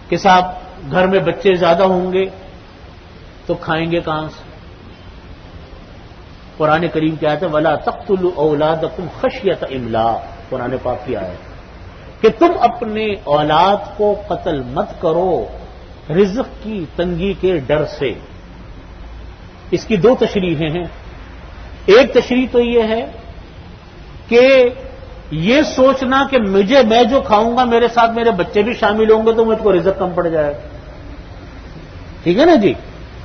کہ صاحب گھر میں بچے زیادہ ہوں گے تو کھائیں گے کہاں سے؟ قرآن کریم کیا ہے وَلَا تَقْتُلُوا أَوْلَادَكُمْ خَشْيَةَ إِمْلَاقٍ، قرآن پاک کی آیت کہ تم اپنے اولاد کو قتل مت کرو رزق کی تنگی کے ڈر سے۔ اس کی دو تشریحیں ہیں، ایک تشریح تو یہ ہے کہ یہ سوچنا کہ میں جو کھاؤں گا میرے ساتھ میرے بچے بھی شامل ہوں گے تو مجھ کو رزق کم پڑ جائے گا، ٹھیک ہے نا جی،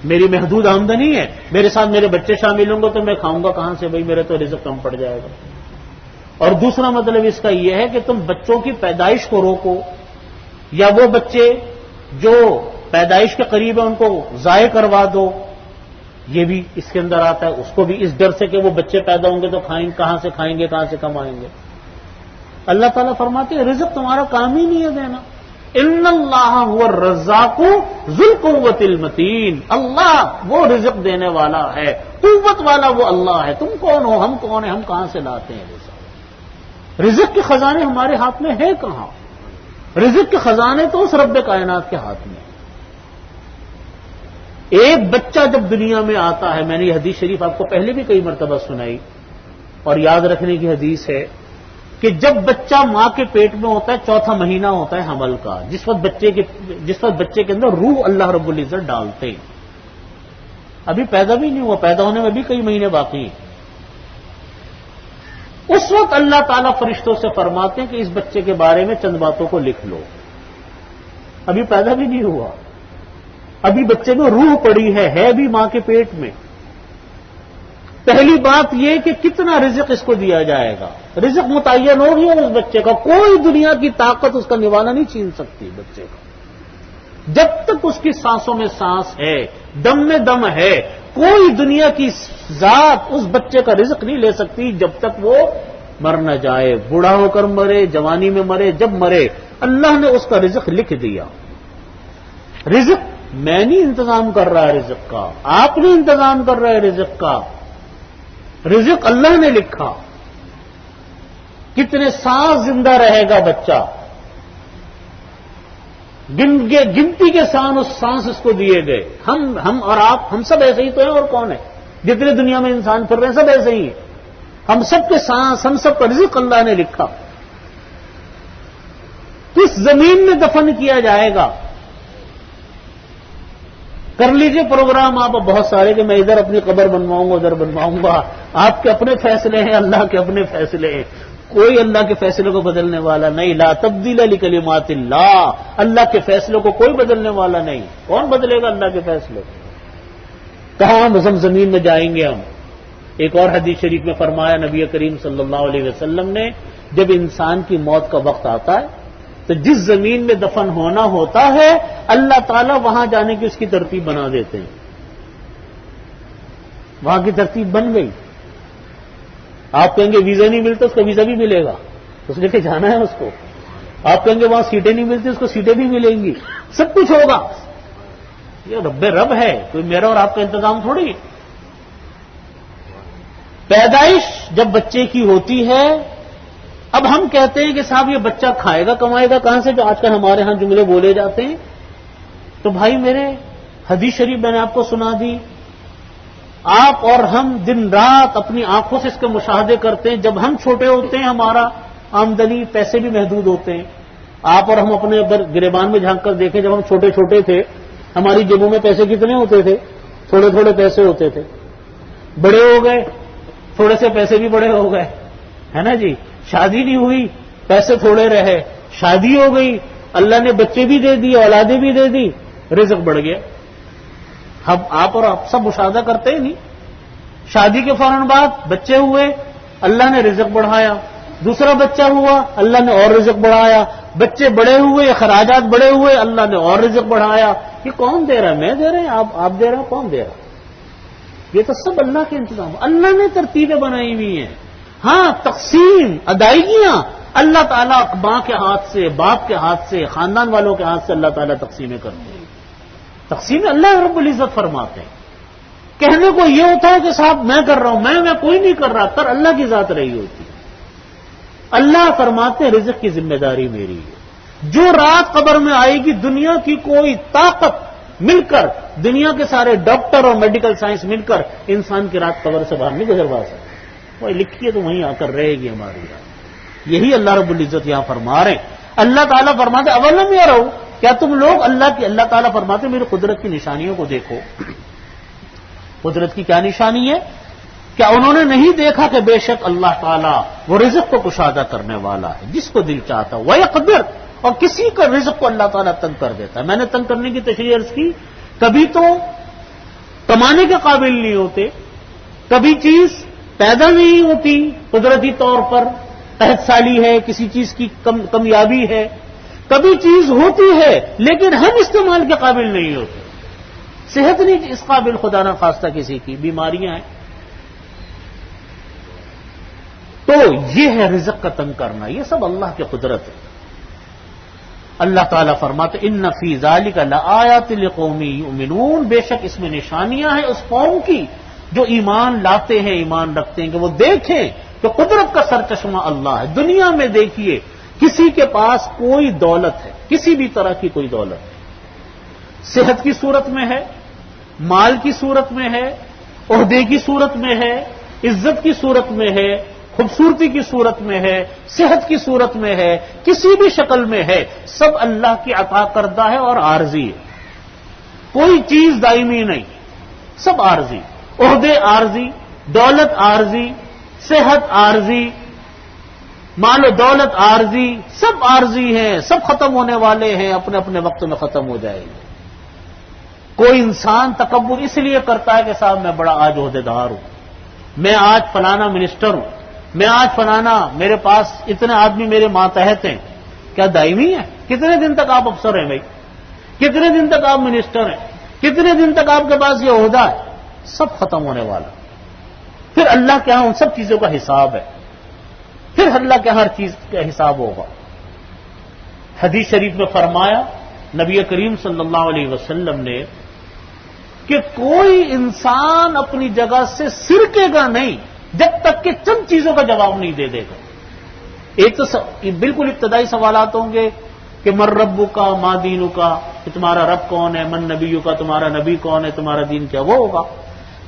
میری محدود آمدنی ہے، میرے ساتھ میرے بچے شامل ہوں گے تو میں کھاؤں گا کہاں سے بھائی، میرے تو رزق کم پڑ جائے گا۔ اور دوسرا مطلب اس کا یہ ہے کہ تم بچوں کی پیدائش کو روکو، یا وہ بچے جو پیدائش کے قریب ہیں ان کو ضائع کروا دو، یہ بھی اس کے اندر آتا ہے، اس کو بھی اس ڈر سے کہ وہ بچے پیدا ہوں گے تو کہاں سے کھائیں گے، کہاں سے کمائیں گے۔ اللہ تعالیٰ فرماتے ہیں رزق تمہارا کام ہی نہیں ہے دینا، ان اللہ هو الرزاق ذو القوۃ المتین، اللہ وہ رزق دینے والا ہے، قوت والا وہ اللہ ہے، تم کون ہو، ہم کون ہیں، ہم کہاں سے لاتے ہیں رزق؟ رزق کے خزانے ہمارے ہاتھ میں ہے کہاں؟ رزق کے خزانے تو اس رب کائنات کے ہاتھ میں۔ ایک بچہ جب دنیا میں آتا ہے، میں نے یہ حدیث شریف آپ کو پہلے بھی کئی مرتبہ سنائی اور یاد رکھنے کی حدیث ہے کہ جب بچہ ماں کے پیٹ میں ہوتا ہے، چوتھا مہینہ ہوتا ہے حمل کا، جس وقت بچے کے اندر روح اللہ رب العزت ڈالتے ہیں، ابھی پیدا بھی نہیں ہوا، پیدا ہونے میں بھی کئی مہینے باقی ہیں، اس وقت اللہ تعالیٰ فرشتوں سے فرماتے ہیں کہ اس بچے کے بارے میں چند باتوں کو لکھ لو، ابھی پیدا بھی نہیں ہوا، ابھی بچے میں روح پڑی ہے بھی ماں کے پیٹ میں۔ پہلی بات یہ کہ کتنا رزق اس کو دیا جائے گا، رزق متعین ہو گیا اس بچے کا، کوئی دنیا کی طاقت اس کا نوانا نہیں چھین سکتی بچے کا، جب تک اس کی سانسوں میں سانس ہے، دم میں دم ہے، کوئی دنیا کی ذات اس بچے کا رزق نہیں لے سکتی جب تک وہ مر نہ جائے، بوڑھا ہو کر مرے، جوانی میں مرے، جب مرے اللہ نے اس کا رزق لکھ دیا۔ رزق میں نہیں انتظام کر رہا ہے، رزق کا آپ نہیں انتظام کر رہے رزق کا، رزق اللہ نے لکھا۔ کتنے سانس زندہ رہے گا بچہ، گنتی کے سانس اس کو دیے گئے، ہم اور آپ، ہم سب ایسے ہی تو ہیں، اور کون ہے؟ جتنے دنیا میں انسان پھر رہے ہیں سب ایسے ہی ہیں، ہم سب کے سانس، ہم سب کا رزق اللہ نے لکھا۔ کس زمین میں دفن کیا جائے گا؟ کر لیجئے پروگرام آپ بہت سارے کہ میں ادھر اپنی قبر بنواؤں گا، ادھر بنواؤں گا، آپ کے اپنے فیصلے ہیں، اللہ کے اپنے فیصلے ہیں، کوئی اللہ کے فیصلے کو بدلنے والا نہیں، لا تبدیل لکلمات اللہ، اللہ کے فیصلوں کو کوئی بدلنے والا نہیں، کون بدلے گا اللہ کے فیصلے؟ کہاں ہم زمین میں جائیں گے ہم؟ ایک اور حدیث شریف میں فرمایا نبی کریم صلی اللہ علیہ وسلم نے، جب انسان کی موت کا وقت آتا ہے تو جس زمین میں دفن ہونا ہوتا ہے اللہ تعالیٰ وہاں جانے کی اس کی ترتیب بنا دیتے ہیں، وہاں کی ترتیب بن گئی۔ آپ کہیں گے ویزا نہیں ملتا، اس کو ویزا بھی ملے گا، اس لے کے جانا ہے اس کو۔ آپ کہیں گے وہاں سیٹیں نہیں ملتی، اس کو سیٹیں بھی ملیں گی، سب کچھ ہوگا۔ یہ رب ہے، کوئی میرا اور آپ کا انتظام تھوڑی۔ پیدائش جب بچے کی ہوتی ہے، اب ہم کہتے ہیں کہ صاحب یہ بچہ کھائے گا کمائے گا کہاں سے، جو آج کل ہمارے ہاں جملے بولے جاتے ہیں. تو بھائی میرے، حدیث شریف میں نے آپ کو سنا دی. آپ اور ہم دن رات اپنی آنکھوں سے اس کے مشاہدے کرتے ہیں. جب ہم چھوٹے ہوتے ہیں ہمارا آمدنی پیسے بھی محدود ہوتے ہیں. آپ اور ہم اپنے اگر گریبان میں جھانک کر دیکھیں، جب ہم چھوٹے چھوٹے تھے ہماری جیبوں میں پیسے کتنے ہوتے تھے؟ تھوڑے تھوڑے پیسے ہوتے تھے. بڑے ہو گئے، تھوڑے سے پیسے بھی بڑے ہو گئے، ہے نا جی. شادی نہیں ہوئی، پیسے تھوڑے رہے. شادی ہو گئی، اللہ نے بچے بھی دے دیے، اولادیں بھی دے دی، رزق بڑھ گیا. اب آپ اور آپ سب مشاہدہ کرتے ہی نہیں. شادی کے فوراً بعد بچے ہوئے، اللہ نے رزق بڑھایا. دوسرا بچہ ہوا، اللہ نے اور رزق بڑھایا. بچے بڑے ہوئے، اخراجات بڑے ہوئے، اللہ نے اور رزق بڑھایا. یہ کون دے رہا ہے؟ میں دے رہے ہیں، آپ دے رہے ہیں، کون دے رہا ہے؟ یہ تو سب اللہ کے انتظام، اللہ نے ترتیبیں بنائی ہوئی ہیں. ہاں، تقسیم، ادائیگیاں اللہ تعالیٰ ماں کے ہاتھ سے، باپ کے ہاتھ سے، خاندان والوں کے ہاتھ سے اللہ تعالیٰ تقسیمیں کرتے ہیں. تقسیم اللہ رب العزت فرماتے ہیں. کہنے کو یہ ہوتا ہے کہ صاحب میں کر رہا ہوں، میں کوئی نہیں کر رہا، پر اللہ کی ذات رہی ہوتی ہے. اللہ فرماتے ہیں رزق کی ذمہ داری میری ہے. جو رات قبر میں آئے گی، دنیا کی کوئی طاقت مل کر، دنیا کے سارے ڈاکٹر اور میڈیکل سائنس مل کر انسان کی رات قبر سے باہر نہیں گزروا سکتے. وہ لکھیے تو وہیں آ کر رہے گی ہماری رات. یہی اللہ رب العزت یہاں فرما رہے ہیں. اللہ تعالیٰ فرماتے اولم یروا، کیا تم لوگ اللہ تعالیٰ فرماتے میری قدرت کی نشانیوں کو دیکھو. قدرت کی کیا نشانی ہے؟ کیا انہوں نے نہیں دیکھا کہ بے شک اللہ تعالیٰ وہ رزق کو کشادہ کرنے والا ہے، جس کو دل چاہتا وَيَقْدِرُ، اور کسی کا رزق کو اللہ تعالیٰ تنگ کر دیتا ہے. میں نے تنگ کرنے کی تشریح عرض کی، کبھی تو کمانے کے قابل نہیں ہوتے، کبھی چیز پیدا نہیں ہوتی قدرتی طور پر، قحط سالی ہے، کسی چیز کی کمیابی ہے، کبھی چیز ہوتی ہے لیکن ہم استعمال کے قابل نہیں ہوتے. صحت نہیں اس قابل، خدا نہ خواستہ کسی کی بیماریاں ہیں. تو یہ ہے رزق کا تنگ کرنا، یہ سب اللہ کی قدرت ہے. اللہ تعالیٰ فرماتے ان فی ذالک لآیات لقوم یؤمنون، بے شک اس میں نشانیاں ہیں اس قوم کی جو ایمان لاتے ہیں، ایمان رکھتے ہیں، کہ وہ دیکھیں کہ قدرت کا سرچشمہ اللہ ہے. دنیا میں دیکھیے کسی کے پاس کوئی دولت ہے، کسی بھی طرح کی کوئی دولت ہے، صحت کی صورت میں ہے، مال کی صورت میں ہے، عہدے کی صورت میں ہے، عزت کی صورت میں ہے، خوبصورتی کی صورت میں ہے، صحت کی صورت میں ہے، کسی بھی شکل میں ہے، سب اللہ کی عطا کردہ ہے اور عارضی ہے. کوئی چیز دائمی نہیں، سب عارضی. عہدے عارضی، دولت عارضی، صحت عارضی، مال و دولت عارضی، سب عارضی ہیں، سب ختم ہونے والے ہیں، اپنے اپنے وقت میں ختم ہو جائے گے. کوئی انسان تکبر اس لیے کرتا ہے کہ صاحب میں بڑا آج عہدے دار ہوں، میں آج فلانا منسٹر ہوں، میں آج فلانا، میرے پاس اتنے آدمی میرے ماتحت ہیں. کیا دائمی ہے؟ کتنے دن تک آپ افسر ہیں بھائی؟ کتنے دن تک آپ منسٹر ہیں؟ کتنے دن تک آپ کے پاس یہ عہدہ ہے؟ سب ختم ہونے والا. پھر اللہ کے ہاں ان سب چیزوں کا حساب ہے، پھر اللہ کے ہر چیز کا حساب ہوگا. حدیث شریف میں فرمایا نبی کریم صلی اللہ علیہ وسلم نے کہ کوئی انسان اپنی جگہ سے سرکے گا نہیں جب تک کہ چند چیزوں کا جواب نہیں دے دے گا. ایک تو بالکل ابتدائی سوالات ہوں گے کہ من ربو کا، ما دینو کا، کہ تمہارا رب کون ہے، من نبیو کا، تمہارا نبی کون ہے، تمہارا دین کیا، وہ ہوگا.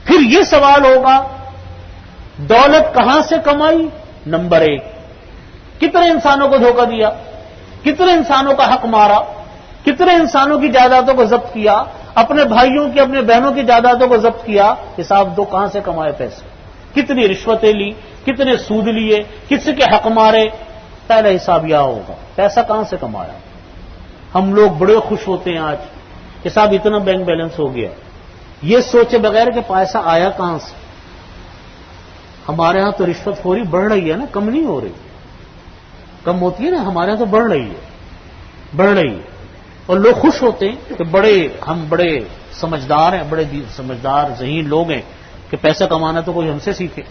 پھر یہ سوال ہوگا دولت کہاں سے کمائی، نمبر 1، کتنے انسانوں کو دھوکہ دیا، کتنے انسانوں کا حق مارا، کتنے انسانوں کی جائیدادوں کو ضبط کیا، اپنے بھائیوں کی، اپنے بہنوں کی جائیدادوں کو ضبط کیا. حساب دو، کہاں سے کمائے پیسے، کتنی رشوتیں لی، کتنے سود لیے، کس کے حق مارے. پہلا حساب یہ ہوگا پیسہ کہاں سے کمایا. ہم لوگ بڑے خوش ہوتے ہیں آج کہ صاحب اتنا بینک بیلنس ہو گیا، یہ سوچے بغیر کہ پیسہ آیا کہاں سے. ہمارے ہاں تو رشوت خوری بڑھ رہی ہے نا، کم نہیں ہو رہی. کم ہوتی ہے نا، ہمارے ہاں تو بڑھ رہی ہے، بڑھ رہی ہے. اور لوگ خوش ہوتے ہیں کہ ہم بڑے سمجھدار ہیں، بڑے سمجھدار ذہین لوگ ہیں کہ پیسہ کمانا تو کوئی ہم سے سیکھے.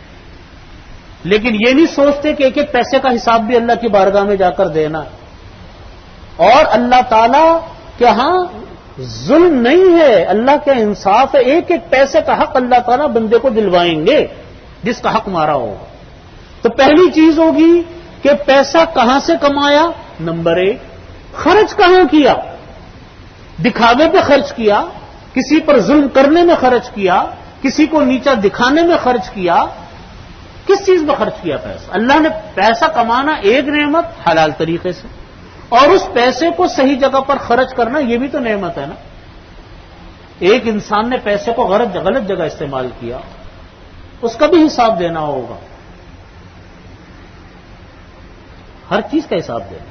لیکن یہ نہیں سوچتے کہ ایک ایک پیسے کا حساب بھی اللہ کی بارگاہ میں جا کر دینا. اور اللہ تعالیٰ کے ہاں ظلم نہیں ہے، اللہ کا انصاف ہے. ایک ایک پیسے کا حق اللہ تعالیٰ بندے کو دلوائیں گے. جس کا حق مارا ہوگا. تو پہلی چیز ہوگی کہ پیسہ کہاں سے کمایا. نمبر 1 خرچ کہاں کیا. دکھاوے پہ خرچ کیا, کسی پر ظلم کرنے میں خرچ کیا, کسی کو نیچا دکھانے میں خرچ کیا, کس چیز میں خرچ کیا پیسہ. اللہ نے پیسہ کمانا ایک نعمت حلال طریقے سے, اور اس پیسے کو صحیح جگہ پر خرچ کرنا یہ بھی تو نعمت ہے نا. ایک انسان نے پیسے کو غلط جگہ استعمال کیا, اس کا بھی حساب دینا ہوگا, ہر چیز کا حساب دینا.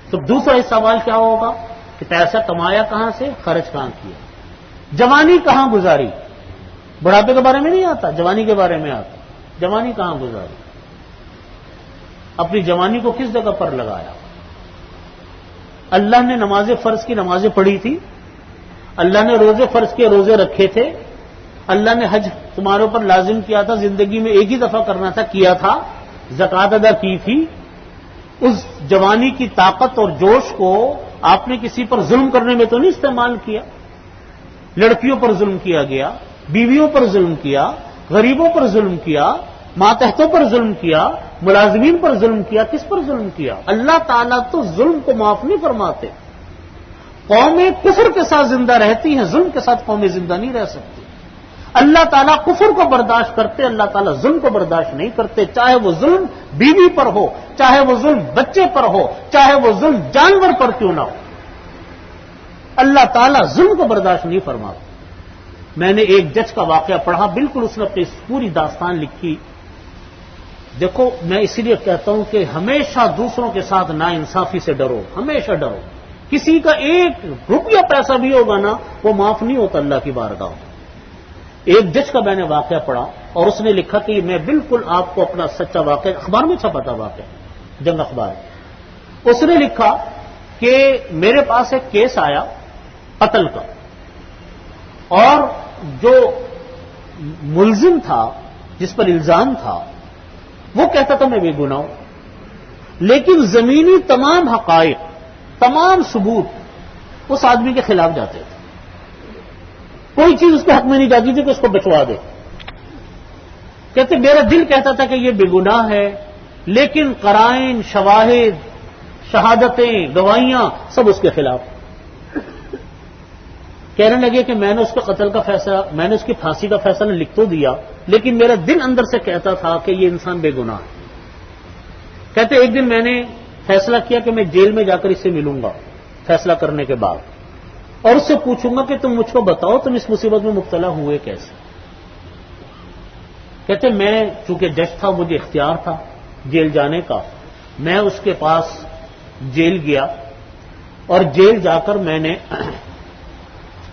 تو دوسرا سوال کیا ہوگا کہ پیسہ کمایا کہاں سے, خرچ کہاں کیا, جوانی کہاں گزاری. بڑھاپے کے بارے میں نہیں آتا, جوانی کے بارے میں آتا. جوانی کہاں گزاری, اپنی جوانی کو کس جگہ پر لگایا. اللہ نے نماز فرض کی نمازیں پڑھی تھی, اللہ نے روزے فرض کے روزے رکھے تھے, اللہ نے حج تمہارے اوپر لازم کیا تھا, زندگی میں ایک ہی دفعہ کرنا تھا, کیا تھا, زکوٰۃ ادا کی تھی. اس جوانی کی طاقت اور جوش کو آپ نے کسی پر ظلم کرنے میں تو نہیں استعمال کیا. لڑکیوں پر ظلم کیا گیا, بیویوں پر ظلم کیا, غریبوں پر ظلم کیا, ماتحتوں پر ظلم کیا, ملازمین پر ظلم کیا. کس پر ظلم کیا؟ اللہ تعالیٰ تو ظلم کو معاف نہیں فرماتے. قومیں کفر کے ساتھ زندہ رہتی ہیں, ظلم کے ساتھ قومیں زندہ نہیں رہ سکتی. اللہ تعالیٰ کفر کو برداشت کرتے, اللہ تعالیٰ ظلم کو برداشت نہیں کرتے, چاہے وہ ظلم بیوی پر ہو, چاہے وہ ظلم بچے پر ہو, چاہے وہ ظلم جانور پر کیوں نہ ہو. اللہ تعالیٰ ظلم کو برداشت نہیں فرماتا. میں نے ایک جج کا واقعہ پڑھا, بالکل اس نے اپنی پوری داستان لکھی. دیکھو میں اسی لیے کہتا ہوں کہ ہمیشہ دوسروں کے ساتھ ناانصافی سے ڈرو, ہمیشہ ڈرو. کسی کا 1 روپیہ پیسہ بھی ہوگا نا, وہ معاف نہیں ہوتا اللہ کی بارگاہ میں. ایک جج کا میں نے واقعہ پڑھا اور اس نے لکھا کہ میں بالکل آپ کو اپنا سچا واقعہ, اخبار میں چھپا تھا واقعہ, جنگ اخبار. اس نے لکھا کہ میرے پاس ایک کیس آیا قتل کا, اور جو ملزم تھا, جس پر الزام تھا, وہ کہتا تھا میں بے گناہ ہوں, لیکن زمینی تمام حقائق, تمام ثبوت اس آدمی کے خلاف جاتے تھے. کوئی چیز اس کے حق میں نہیں جاتی تھی کہ اس کو بچوا دے. کہتے میرا دل کہتا تھا کہ یہ بے گناہ ہے, لیکن قرائن, شواہد, شہادتیں, گواہیاں سب اس کے خلاف. کہنے لگے کہ میں نے اس کے قتل کا فیصلہ, میں نے اس کی پھانسی کا فیصلہ لکھ تو دیا, لیکن میرا دل اندر سے کہتا تھا کہ یہ انسان بے گناہ ہے. کہتے ایک دن میں نے فیصلہ کیا کہ میں جیل میں جا کر اس سے ملوں گا فیصلہ کرنے کے بعد, اور اس سے پوچھوں گا کہ تم مجھ کو بتاؤ تم اس مصیبت میں مبتلا ہوئے کیسے. کہتے میں چونکہ جج تھا, مجھے اختیار تھا جیل جانے کا, میں اس کے پاس جیل گیا, اور جیل جا کر میں نے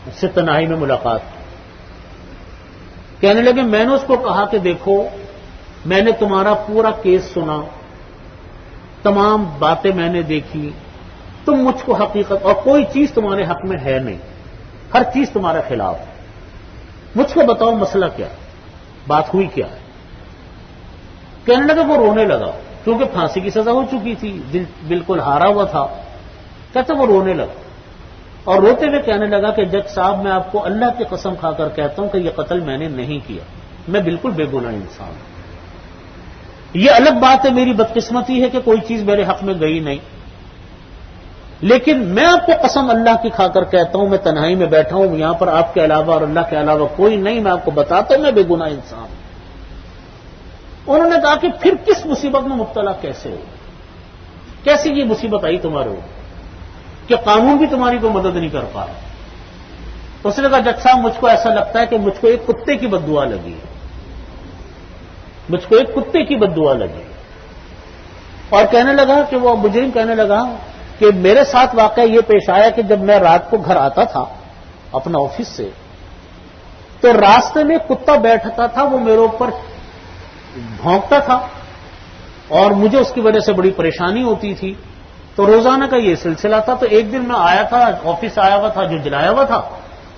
اس سے تنہائی میں ملاقات کی. کہنے لگے میں نے اس کو کہا کہ دیکھو میں نے تمہارا پورا کیس سنا, تمام باتیں میں نے دیکھی, تم مجھ کو حقیقت اور کوئی چیز تمہارے حق میں ہے نہیں, ہر چیز تمہارے خلاف ہے. مجھ کو بتاؤ مسئلہ کیا ہے, بات ہوئی کیا ہے. کہنے لگا وہ رونے لگا, کیونکہ پھانسی کی سزا ہو چکی تھی, دل بالکل ہارا ہوا تھا. کہتے وہ رونے لگا, اور روتے ہوئے کہنے لگا کہ جج صاحب میں آپ کو اللہ کی قسم کھا کر کہتا ہوں کہ یہ قتل میں نے نہیں کیا, میں بالکل بے گناہ انسان ہوں. یہ الگ بات ہے میری بدقسمتی ہے کہ کوئی چیز میرے حق میں گئی نہیں, لیکن میں آپ کو قسم اللہ کی کھا کر کہتا ہوں, میں تنہائی میں بیٹھا ہوں, یہاں پر آپ کے علاوہ اور اللہ کے علاوہ کوئی نہیں, میں آپ کو بتاتا ہوں میں بے گناہ انسان ہوں. انہوں نے کہا کہ پھر کس مصیبت میں مبتلا کیسے ہو, کیسے یہ مصیبت آئی تمہارے اوپر کہ قانون بھی تمہاری کوئی مدد نہیں کر پا رہا. اس نے کہا جج صاحب مجھ کو ایسا لگتا ہے کہ مجھ کو ایک کتے کی بد دعا لگی ہے, مجھ کو ایک کتے کی بد دعا لگی. اور کہنے لگا کہ وہ مجرم کہنے لگا کہ میرے ساتھ واقعہ یہ پیش آیا کہ جب میں رات کو گھر آتا تھا اپنا آفس سے, تو راستے میں کتا بیٹھتا تھا, وہ میرے اوپر بھونکتا تھا, اور مجھے اس کی وجہ سے بڑی پریشانی ہوتی تھی. تو روزانہ کا یہ سلسلہ تھا. تو ایک دن میں آیا تھا, آفس آیا ہوا تھا جو جلایا ہوا تھا,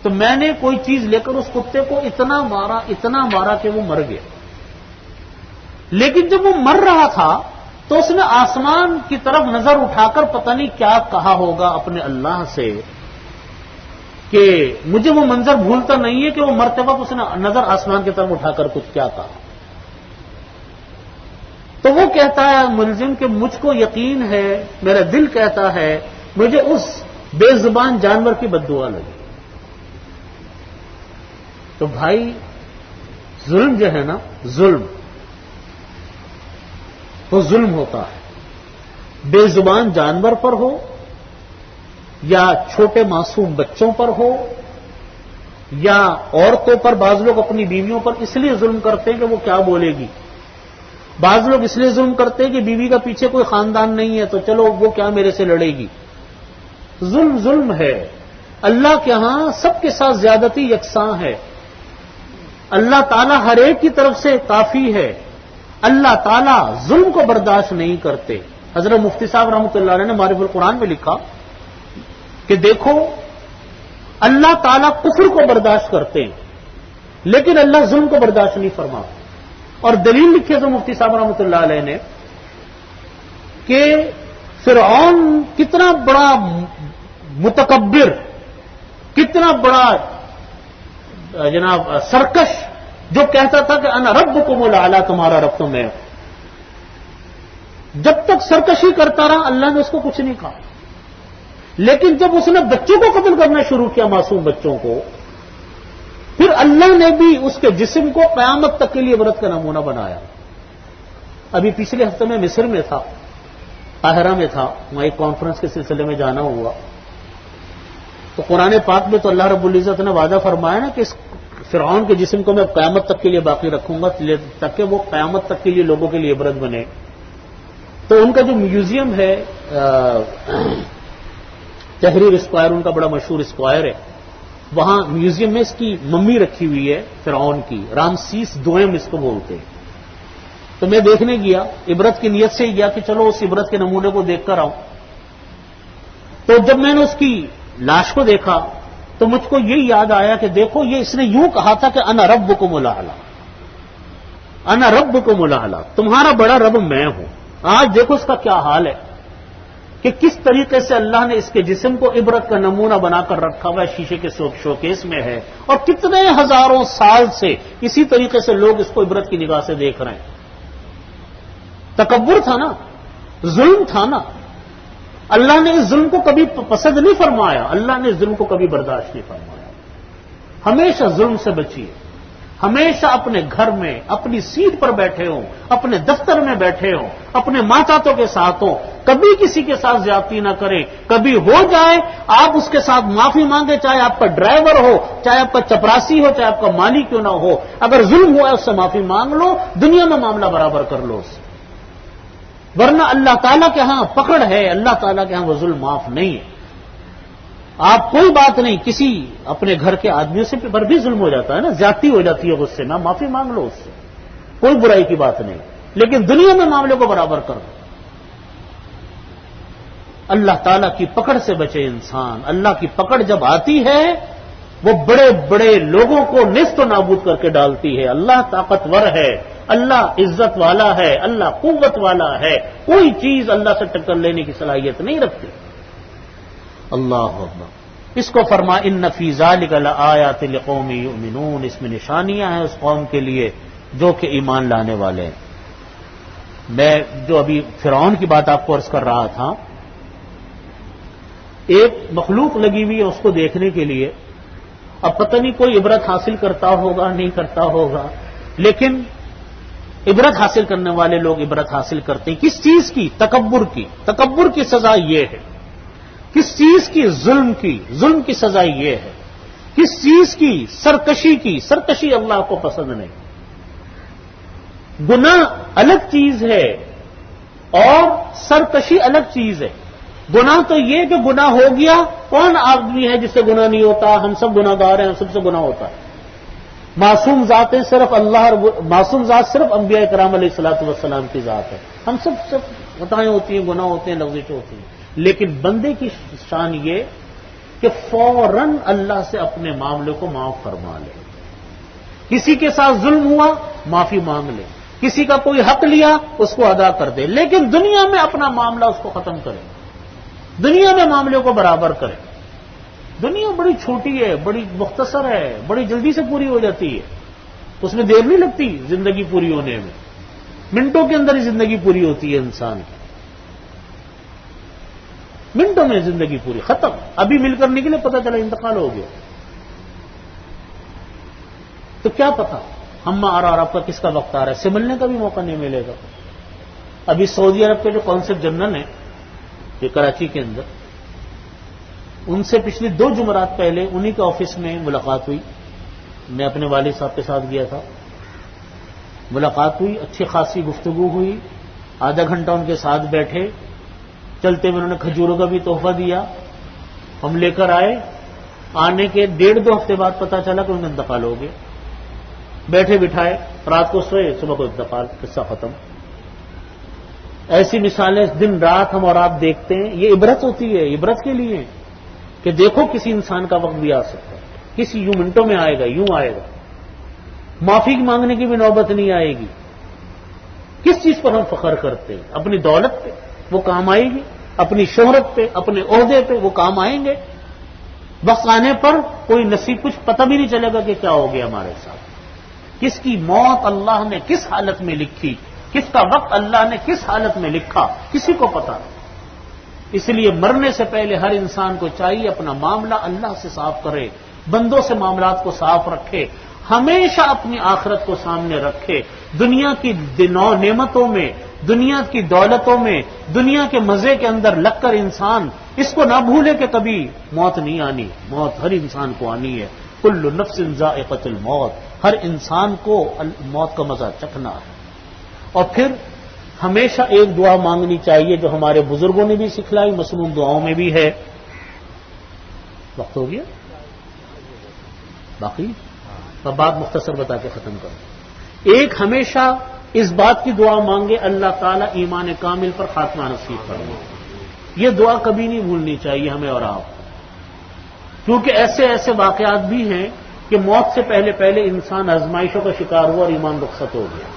تو میں نے کوئی چیز لے کر اس کتے کو اتنا مارا کہ وہ مر گیا. لیکن جب وہ مر رہا تھا تو اس نے آسمان کی طرف نظر اٹھا کر پتہ نہیں کیا کہا ہوگا اپنے اللہ سے, کہ مجھے وہ منظر بھولتا نہیں ہے کہ وہ مرتے وقت اس نے نظر آسمان کی طرف اٹھا کر کچھ کیا کہا. تو وہ کہتا ہے ملزم کہ مجھ کو یقین ہے، میرا دل کہتا ہے مجھے اس بے زبان جانور کی بد دعا لگی۔ تو بھائی ظلم جو ہے نا، ظلم وہ ظلم ہوتا ہے، بے زبان جانور پر ہو یا چھوٹے معصوم بچوں پر ہو یا عورتوں پر۔ بعض لوگ اپنی بیویوں پر اس لیے ظلم کرتے ہیں کہ وہ کیا بولے گی، بعض لوگ اس لیے ظلم کرتے ہیں کہ بیوی کا پیچھے کوئی خاندان نہیں ہے تو چلو وہ کیا میرے سے لڑے گی۔ ظلم ظلم ہے، اللہ کے ہاں سب کے ساتھ زیادتی یکساں ہے، اللہ تعالیٰ ہر ایک کی طرف سے کافی ہے، اللہ تعالیٰ ظلم کو برداشت نہیں کرتے۔ حضرت مفتی صاحب رحمۃ اللہ علیہ نے معرف القرآن میں لکھا کہ دیکھو اللہ تعالیٰ کفر کو برداشت کرتے ہیں لیکن اللہ ظلم کو برداشت نہیں فرماتا۔ اور دلیل لکھی تو مفتی صاحب رحمۃ اللہ علیہ نے کہ فرعون کتنا بڑا متکبر، کتنا بڑا جناب سرکش، جو کہتا تھا کہ انا ربکم الاعلی، تمہارا رب تو میں۔ جب تک سرکشی کرتا رہا اللہ نے اس کو کچھ نہیں کہا، لیکن جب اس نے بچوں کو قتل کرنا شروع کیا، معصوم بچوں کو، پھر اللہ نے بھی اس کے جسم کو قیامت تک کے لیے عبرت کا نمونہ بنایا۔ ابھی پچھلے ہفتے میں مصر میں تھا، قاہرہ میں تھا، وہاں ایک کانفرنس کے سلسلے میں جانا ہوا، تو قرآن پاک میں تو اللہ رب العزت نے وعدہ فرمایا نا کہ اس فرعون کے جسم کو میں قیامت تک کے لیے باقی رکھوں گا تاکہ وہ قیامت تک کے لیے لوگوں کے لیے عبرت بنے۔ تو ان کا جو میوزیم ہے تحریر اسکوائر، ان کا بڑا مشہور اسکوائر ہے، وہاں میوزیم میں اس کی ممی رکھی ہوئی ہے فرعون کی، رامسیس دوئم اس کو بولتے ہیں۔ تو میں دیکھنے گیا، عبرت کی نیت سے ہی گیا کہ چلو اس عبرت کے نمونے کو دیکھ کر آؤں۔ تو جب میں نے اس کی لاش کو دیکھا تو مجھ کو یہی یاد آیا کہ دیکھو یہ اس نے یوں کہا تھا کہ انا ربکم الاعلی، انا ربکم الاعلی، تمہارا بڑا رب میں ہوں۔ آج دیکھو اس کا کیا حال ہے کہ کس طریقے سے اللہ نے اس کے جسم کو عبرت کا نمونہ بنا کر رکھا ہوا ہے، شیشے کے شوکیس میں ہے، اور کتنے ہزاروں سال سے اسی طریقے سے لوگ اس کو عبرت کی نگاہ سے دیکھ رہے ہیں۔ تکبر تھا نا، ظلم تھا نا، اللہ نے اس ظلم کو کبھی پسند نہیں فرمایا، اللہ نے اس ظلم کو کبھی برداشت نہیں فرمایا۔ ہمیشہ ظلم سے بچیے، ہمیشہ اپنے گھر میں اپنی سیٹ پر بیٹھے ہوں، اپنے دفتر میں بیٹھے ہوں، اپنے ماتحتوں کے ساتھ ہوں، کبھی کسی کے ساتھ زیادتی نہ کریں۔ کبھی ہو جائے آپ اس کے ساتھ معافی مانگے، چاہے آپ کا ڈرائیور ہو، چاہے آپ کا چپراسی ہو، چاہے آپ کا مالی کیوں نہ ہو، اگر ظلم ہوا ہے اس سے معافی مانگ لو، دنیا میں معاملہ برابر کر لو اس سے، ورنہ اللہ تعالیٰ کے ہاں پکڑ ہے، اللہ تعالیٰ کے ہاں وہ ظلم معاف نہیں ہے۔ آپ کوئی بات نہیں، کسی اپنے گھر کے آدمیوں سے پر بھی ظلم ہو جاتا ہے نا، زیادتی ہو جاتی ہے غصے میں، معافی مانگ لو اس سے، کوئی برائی کی بات نہیں، لیکن دنیا میں معاملے کو برابر کر دو۔ اللہ تعالیٰ کی پکڑ سے بچے انسان، اللہ کی پکڑ جب آتی ہے وہ بڑے بڑے لوگوں کو نیست و نابود کر کے ڈالتی ہے۔ اللہ طاقتور ہے، اللہ عزت والا ہے، اللہ قوت والا ہے، کوئی چیز اللہ سے ٹکر لینے کی صلاحیت نہیں رکھتی۔ اللہ اکبر۔ اس کو فرما ان فی ذلک لآیات لقوم یؤمنون، اس میں نشانیاں ہیں اس قوم کے لیے جو کہ ایمان لانے والے ہیں۔ میں جو ابھی فرعون کی بات آپ کو عرض کر رہا تھا، ایک مخلوق لگی ہوئی ہے اس کو دیکھنے کے لیے، اب پتہ نہیں کوئی عبرت حاصل کرتا ہوگا نہیں کرتا ہوگا، لیکن عبرت حاصل کرنے والے لوگ عبرت حاصل کرتے ہیں۔ کس چیز کی؟ تکبر کی۔ تکبر کی سزا یہ ہے۔ کس چیز کی؟ ظلم کی۔ ظلم کی سزا یہ ہے۔ کس چیز کی؟ سرکشی کی۔ سرکشی اللہ کو پسند نہیں۔ گناہ الگ چیز ہے اور سرکشی الگ چیز ہے۔ گناہ تو یہ کہ گناہ ہو گیا، کون آدمی ہے جس سے گناہ نہیں ہوتا؟ ہم سب گناہ گار ہیں، ہم سب سے گناہ ہوتا ہے۔ معصوم ذاتیں صرف اللہ، معصوم ذات صرف انبیاء کرام علیہ الصلوۃ والسلام کی ذات ہے۔ ہم سب خطائیں ہوتی ہیں، گناہ ہوتے ہیں، لغزشیں ہوتی ہیں، لیکن بندے کی شان یہ کہ فوراً اللہ سے اپنے معاملے کو معاف فرما لے۔ کسی کے ساتھ ظلم ہوا معافی مانگ لے، کسی کا کوئی حق لیا اس کو ادا کر دے، لیکن دنیا میں اپنا معاملہ اس کو ختم کرے، دنیا میں معاملے کو برابر کرے۔ دنیا بڑی چھوٹی ہے، بڑی مختصر ہے، بڑی جلدی سے پوری ہو جاتی ہے، اس میں دیر نہیں لگتی زندگی پوری ہونے میں۔ منٹوں کے اندر ہی زندگی پوری ہوتی ہے انسان کی، منٹوں میں زندگی پوری ختم. ابھی مل کر نکلے پتہ چلا انتقال ہو گیا. تو کیا پتا ہمارا اور آپ کا کس کا وقت آ رہا ہے، سے ملنے کا بھی موقع نہیں ملے گا. ابھی سعودی عرب کے جو قونصل جنرل ہیں یہ کراچی کے اندر، ان سے پچھلی 2 جمعرات پہلے انہی کے آفس میں ملاقات ہوئی. میں اپنے والد صاحب کے ساتھ گیا تھا، ملاقات ہوئی، اچھی خاصی گفتگو ہوئی. آدھا گھنٹہ ان کے ساتھ بیٹھے، چلتے میں انہوں نے کھجوروں کا بھی تحفہ دیا، ہم لے کر آئے. آنے کے 1.5-2 ہفتے بعد پتا چلا کہ ان کا انتقال ہو گیا. بیٹھے بٹھائے، رات کو سوئے، صبح کو انتقال، قصہ ختم. ایسی مثالیں دن رات ہم اور آپ دیکھتے ہیں. یہ عبرت ہوتی ہے، عبرت کے لیے کہ دیکھو کسی انسان کا وقت بھی آ سکتا ہے، کسی یوں منٹوں میں آئے گا، یوں آئے گا. معافی مانگنے کی بھی نوبت نہیں آئے گی. کس چیز پر ہم فخر کرتے ہیں؟ اپنی دولت پہ وہ کام آئے گی، اپنی شہرت پہ، اپنے عہدے پہ وہ کام آئیں گے. وقت آنے پر کوئی نصیب کچھ پتہ بھی نہیں چلے گا کہ کیا ہو گیا ہمارے ساتھ. کس کی موت اللہ نے کس حالت میں لکھی، کس کا وقت اللہ نے کس حالت میں لکھا، کسی کو پتہ نہیں. اس لیے مرنے سے پہلے ہر انسان کو چاہیے اپنا معاملہ اللہ سے صاف کرے، بندوں سے معاملات کو صاف رکھے، ہمیشہ اپنی آخرت کو سامنے رکھے. دنیا کی نعمتوں میں، دنیا کی دولتوں میں، دنیا کے مزے کے اندر لگ کر انسان اس کو نہ بھولے کہ کبھی موت نہیں آنی. موت ہر انسان کو آنی ہے. کل نفس ذائقۃ الموت، ہر انسان کو موت کا مزہ چکھنا ہے. اور پھر ہمیشہ ایک دعا مانگنی چاہیے جو ہمارے بزرگوں نے بھی سکھلائی، مصنون دعاؤں میں بھی ہے. وقت ہو گیا، باقی بات مختصر بتا کے ختم کروں. ایک ہمیشہ اس بات کی دعا مانگے اللہ تعالیٰ ایمان کامل پر خاتمہ نصیب فرمائے. یہ دعا کبھی نہیں بھولنی چاہیے ہمیں اور آپ، کیونکہ ایسے ایسے واقعات بھی ہیں کہ موت سے پہلے پہلے انسان آزمائشوں کا شکار ہوا اور ایمان رخصت ہو گیا.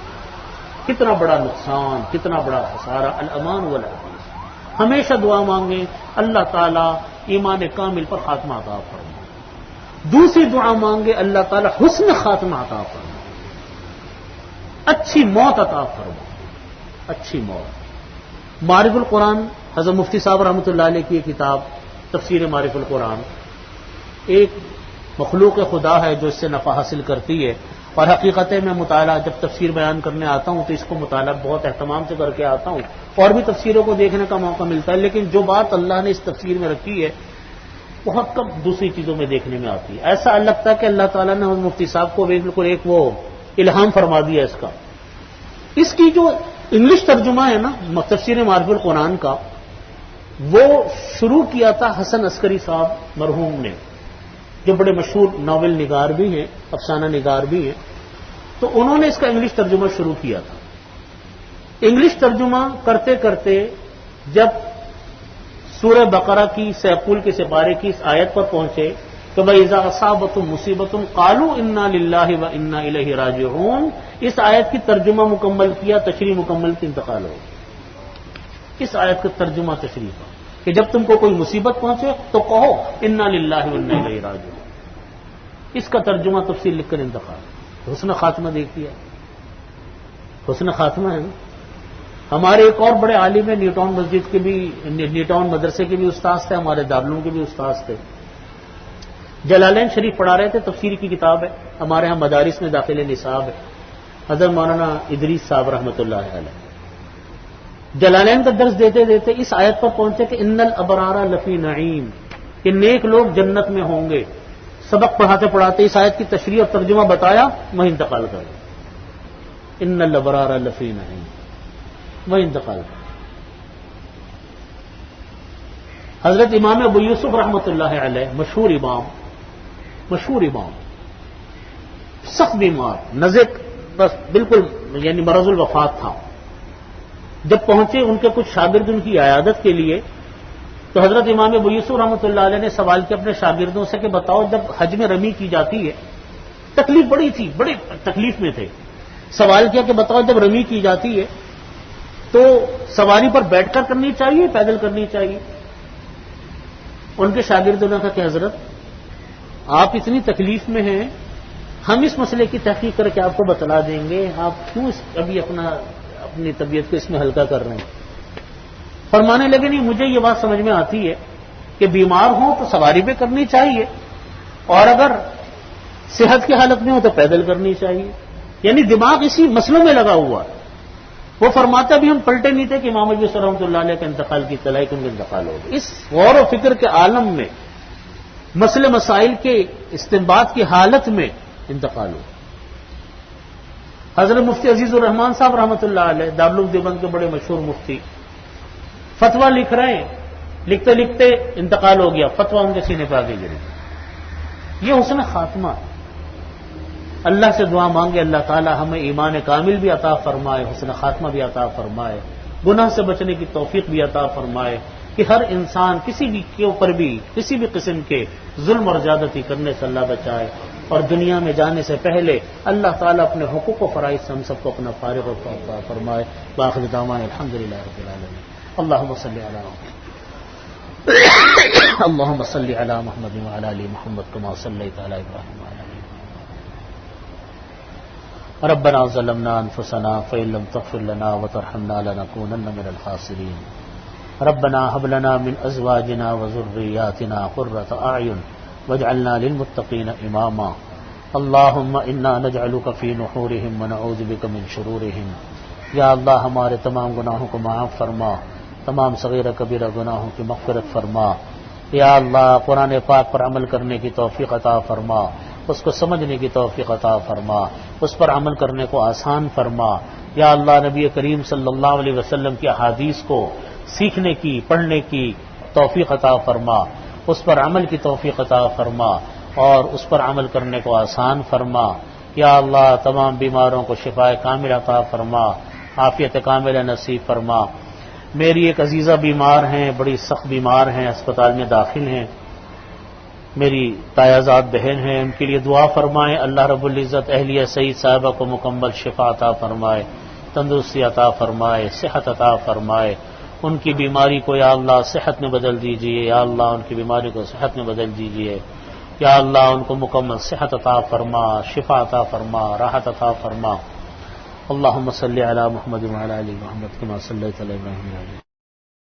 کتنا بڑا نقصان، کتنا بڑا خسارہ. الامان والحدیث. ہمیشہ دعا مانگیں اللہ تعالیٰ ایمان کامل پر خاتمہ عطا فرمائے. دوسری دعا مانگے اللہ تعالیٰ حسن خاتمہ عطا فرمائے، اچھی موت عطا فرمائے، اچھی موت. معرف القرآن حضرت مفتی صاحب رحمۃ اللہ علیہ کی کتاب تفسیر معرف القرآن، ایک مخلوق خدا ہے جو اس سے نفع حاصل کرتی ہے. اور حقیقت میں مطالعہ جب تفسیر بیان کرنے آتا ہوں تو اس کو مطالعہ بہت اہتمام سے کر کے آتا ہوں، اور بھی تفسیروں کو دیکھنے کا موقع ملتا ہے. لیکن جو بات اللہ نے اس تفسیر میں رکھی ہے بہت کم دوسری چیزوں میں دیکھنے میں آتی ہے. ایسا لگتا ہے کہ اللہ تعالیٰ نے مفتی صاحب کو بالکل ایک وہ الہام فرما دیا اس کا. اس کی جو انگلش ترجمہ ہے نا تفسیر معرف القرآن کا، وہ شروع کیا تھا حسن عسکری صاحب مرحوم نے، جو بڑے مشہور ناول نگار بھی ہیں، افسانہ نگار بھی ہیں. تو انہوں نے اس کا انگلش ترجمہ شروع کیا تھا. انگلش ترجمہ کرتے کرتے جب سورہ بقرہ کی سیقول کے سپارے کی اس آیت پر پہنچے تو وَإِذَا أَصَابَتْهُمْ مُصِيبَةٌ قَالُوا إِنَّا لِلَّهِ وَإِنَّا إِلَيْهِ رَاجِعُونَ. اس آیت کی ترجمہ مکمل کیا، تشریح مکمل کی، انتقال ہو. اس آیت کا ترجمہ تشریح کا کہ جب تم کو کوئی مصیبت پہنچے تو کہو اِنَّا لِلَّهِ وَإِنَّا إِلَيْهِ رَاجِعُونَ. اس کا ترجمہ تفصیل لکھ کر انتقال. حسن خاتمہ دیکھ دیا، حسن خاتمہ ہے نا. ہمارے ایک اور بڑے عالم ہیں، نیوٹاؤن مسجد کے بھی، نیوٹاؤن مدرسے کے بھی استاذ تھے، ہمارے دارالعلوم کے بھی استاذ تھے. جلالین شریف پڑھا رہے تھے، تفسیر کی کتاب ہے، ہمارے ہاں مدارس میں داخل نصاب ہے. حضرت مولانا ادریس صاحب رحمۃ اللہ علیہ جلالین کا درس دیتے دیتے اس آیت پر پہنچے کہ ان الابرار لفی نعیم، کہ نیک لوگ جنت میں ہوں گے. سبق پڑھاتے پڑھاتے اس آیت کی تشریح اور ترجمہ بتایا، وہ انتقال کر گئے. ان الابرار لفی نعیم، وہ انتقال کر. حضرت امام ابو یوسف رحمۃ اللہ علیہ، مشہور امام، سخت بیمار، نزک، بس بالکل یعنی مرض الوفات تھا. جب پہنچے ان کے کچھ شاگرد ان کی عیادت کے لیے، تو حضرت امام ابو یوسف رحمۃ اللہ علیہ نے سوال کیا اپنے شاگردوں سے کہ بتاؤ جب حج میں رمی کی جاتی ہے، تکلیف بڑی تھی، بڑی تکلیف میں تھے. سوال کیا کہ بتاؤ جب رمی کی جاتی ہے تو سواری پر بیٹھ کر کرنی چاہیے، پیدل کرنی چاہیے؟ ان کے شاگردوں نے کہا کہ حضرت آپ اتنی تکلیف میں ہیں، ہم اس مسئلے کی تحقیق کر کے آپ کو بتلا دیں گے، آپ کیوں ابھی اپنی طبیعت کو اس میں ہلکا کر رہے ہیں. فرمانے لگے نہیں مجھے یہ بات سمجھ میں آتی ہے کہ بیمار ہوں تو سواری پہ کرنی چاہیے اور اگر صحت کی حالت میں ہو تو پیدل کرنی چاہیے. یعنی دماغ اسی مسئلوں میں لگا ہوا ہے. وہ فرماتا بھی ہم پلٹے نہیں تھے کہ امام ابو یوسف رحمۃ اللہ علیہ کا انتقال کی اطلاع کہ ان کا انتقال ہو گیا. اس غور و فکر کے عالم میں مسئلے مسائل کے استنباط کی حالت میں انتقال ہو. حضرت مفتی عزیز الرحمان صاحب رحمۃ اللہ علیہ دارالعلوم دیوبند کے بڑے مشہور مفتی فتویٰ لکھ رہے ہیں, لکھتے لکھتے انتقال ہو گیا, فتویٰ ان کے سینے پہ آگے گری. یہ حسن خاتمہ. اللہ سے دعا مانگے اللہ تعالی ہمیں ایمان کامل بھی عطا فرمائے, حسن خاتمہ بھی عطا فرمائے, گناہ سے بچنے کی توفیق بھی عطا فرمائے کہ ہر انسان کسی بھی کے اوپر بھی کسی بھی قسم کے ظلم اور زیادتی کرنے سے اللہ بچائے, اور دنیا میں جانے سے پہلے اللہ تعالیٰ اپنے حقوق و فرائض سے ہم سب کو اپنا فارغ و عطا فرمائے. وآخر دعوانا الحمدللہ رب العالمین. اللهم صل على محمد اللهم صل على محمد وعلى ال محمد كما صليت على ابراهيم وعلى ال ابراهيم. ربنا ظلمنا انفسنا فإن لم تغفر لنا وترحمنا لنكونن من الخاسرين. ربنا هب لنا من ازواجنا وذرياتنا قرة اعين واجعلنا للمتقين اماما. اللهم انا نجعلك في نحورهم ونعوذ بك من شرورهم. یا اللہ ہمارے تمام گناہوں کو معاف فرما, تمام صغیرہ کبیرہ گناہوں کی مغفرت فرما. یا اللہ قرآن پاک پر عمل کرنے کی توفیق عطا فرما, اس کو سمجھنے کی توفیق عطا فرما, اس پر عمل کرنے کو آسان فرما. یا اللہ نبی کریم صلی اللہ علیہ وسلم کی احادیث کو سیکھنے کی پڑھنے کی توفیق عطا فرما, اس پر عمل کی توفیق عطا فرما اور اس پر عمل کرنے کو آسان فرما. یا اللہ تمام بیماروں کو شفائے کامل عطا فرما, عافیت کامل نصیب فرما. میری ایک عزیزہ بیمار ہیں, بڑی سخت بیمار ہیں, اسپتال میں داخل ہیں, میری تایازاد بہن ہیں, ان کے لیے دعا فرمائیں. اللہ رب العزت اہلیہ سعید صاحبہ کو مکمل شفا عطا فرمائے, تندرستی عطا فرمائے, صحت عطا فرمائے. ان کی بیماری کو یا اللہ صحت میں بدل دیجیے, یا اللہ ان کی بیماری کو صحت میں بدل دیجیے. یا اللہ ان کو مکمل صحت عطا فرما, شفا عطا فرما, راحت عطا فرما. اللهم صل على محمد وعلى ال محمد كما صليت على ابراهيم وعلى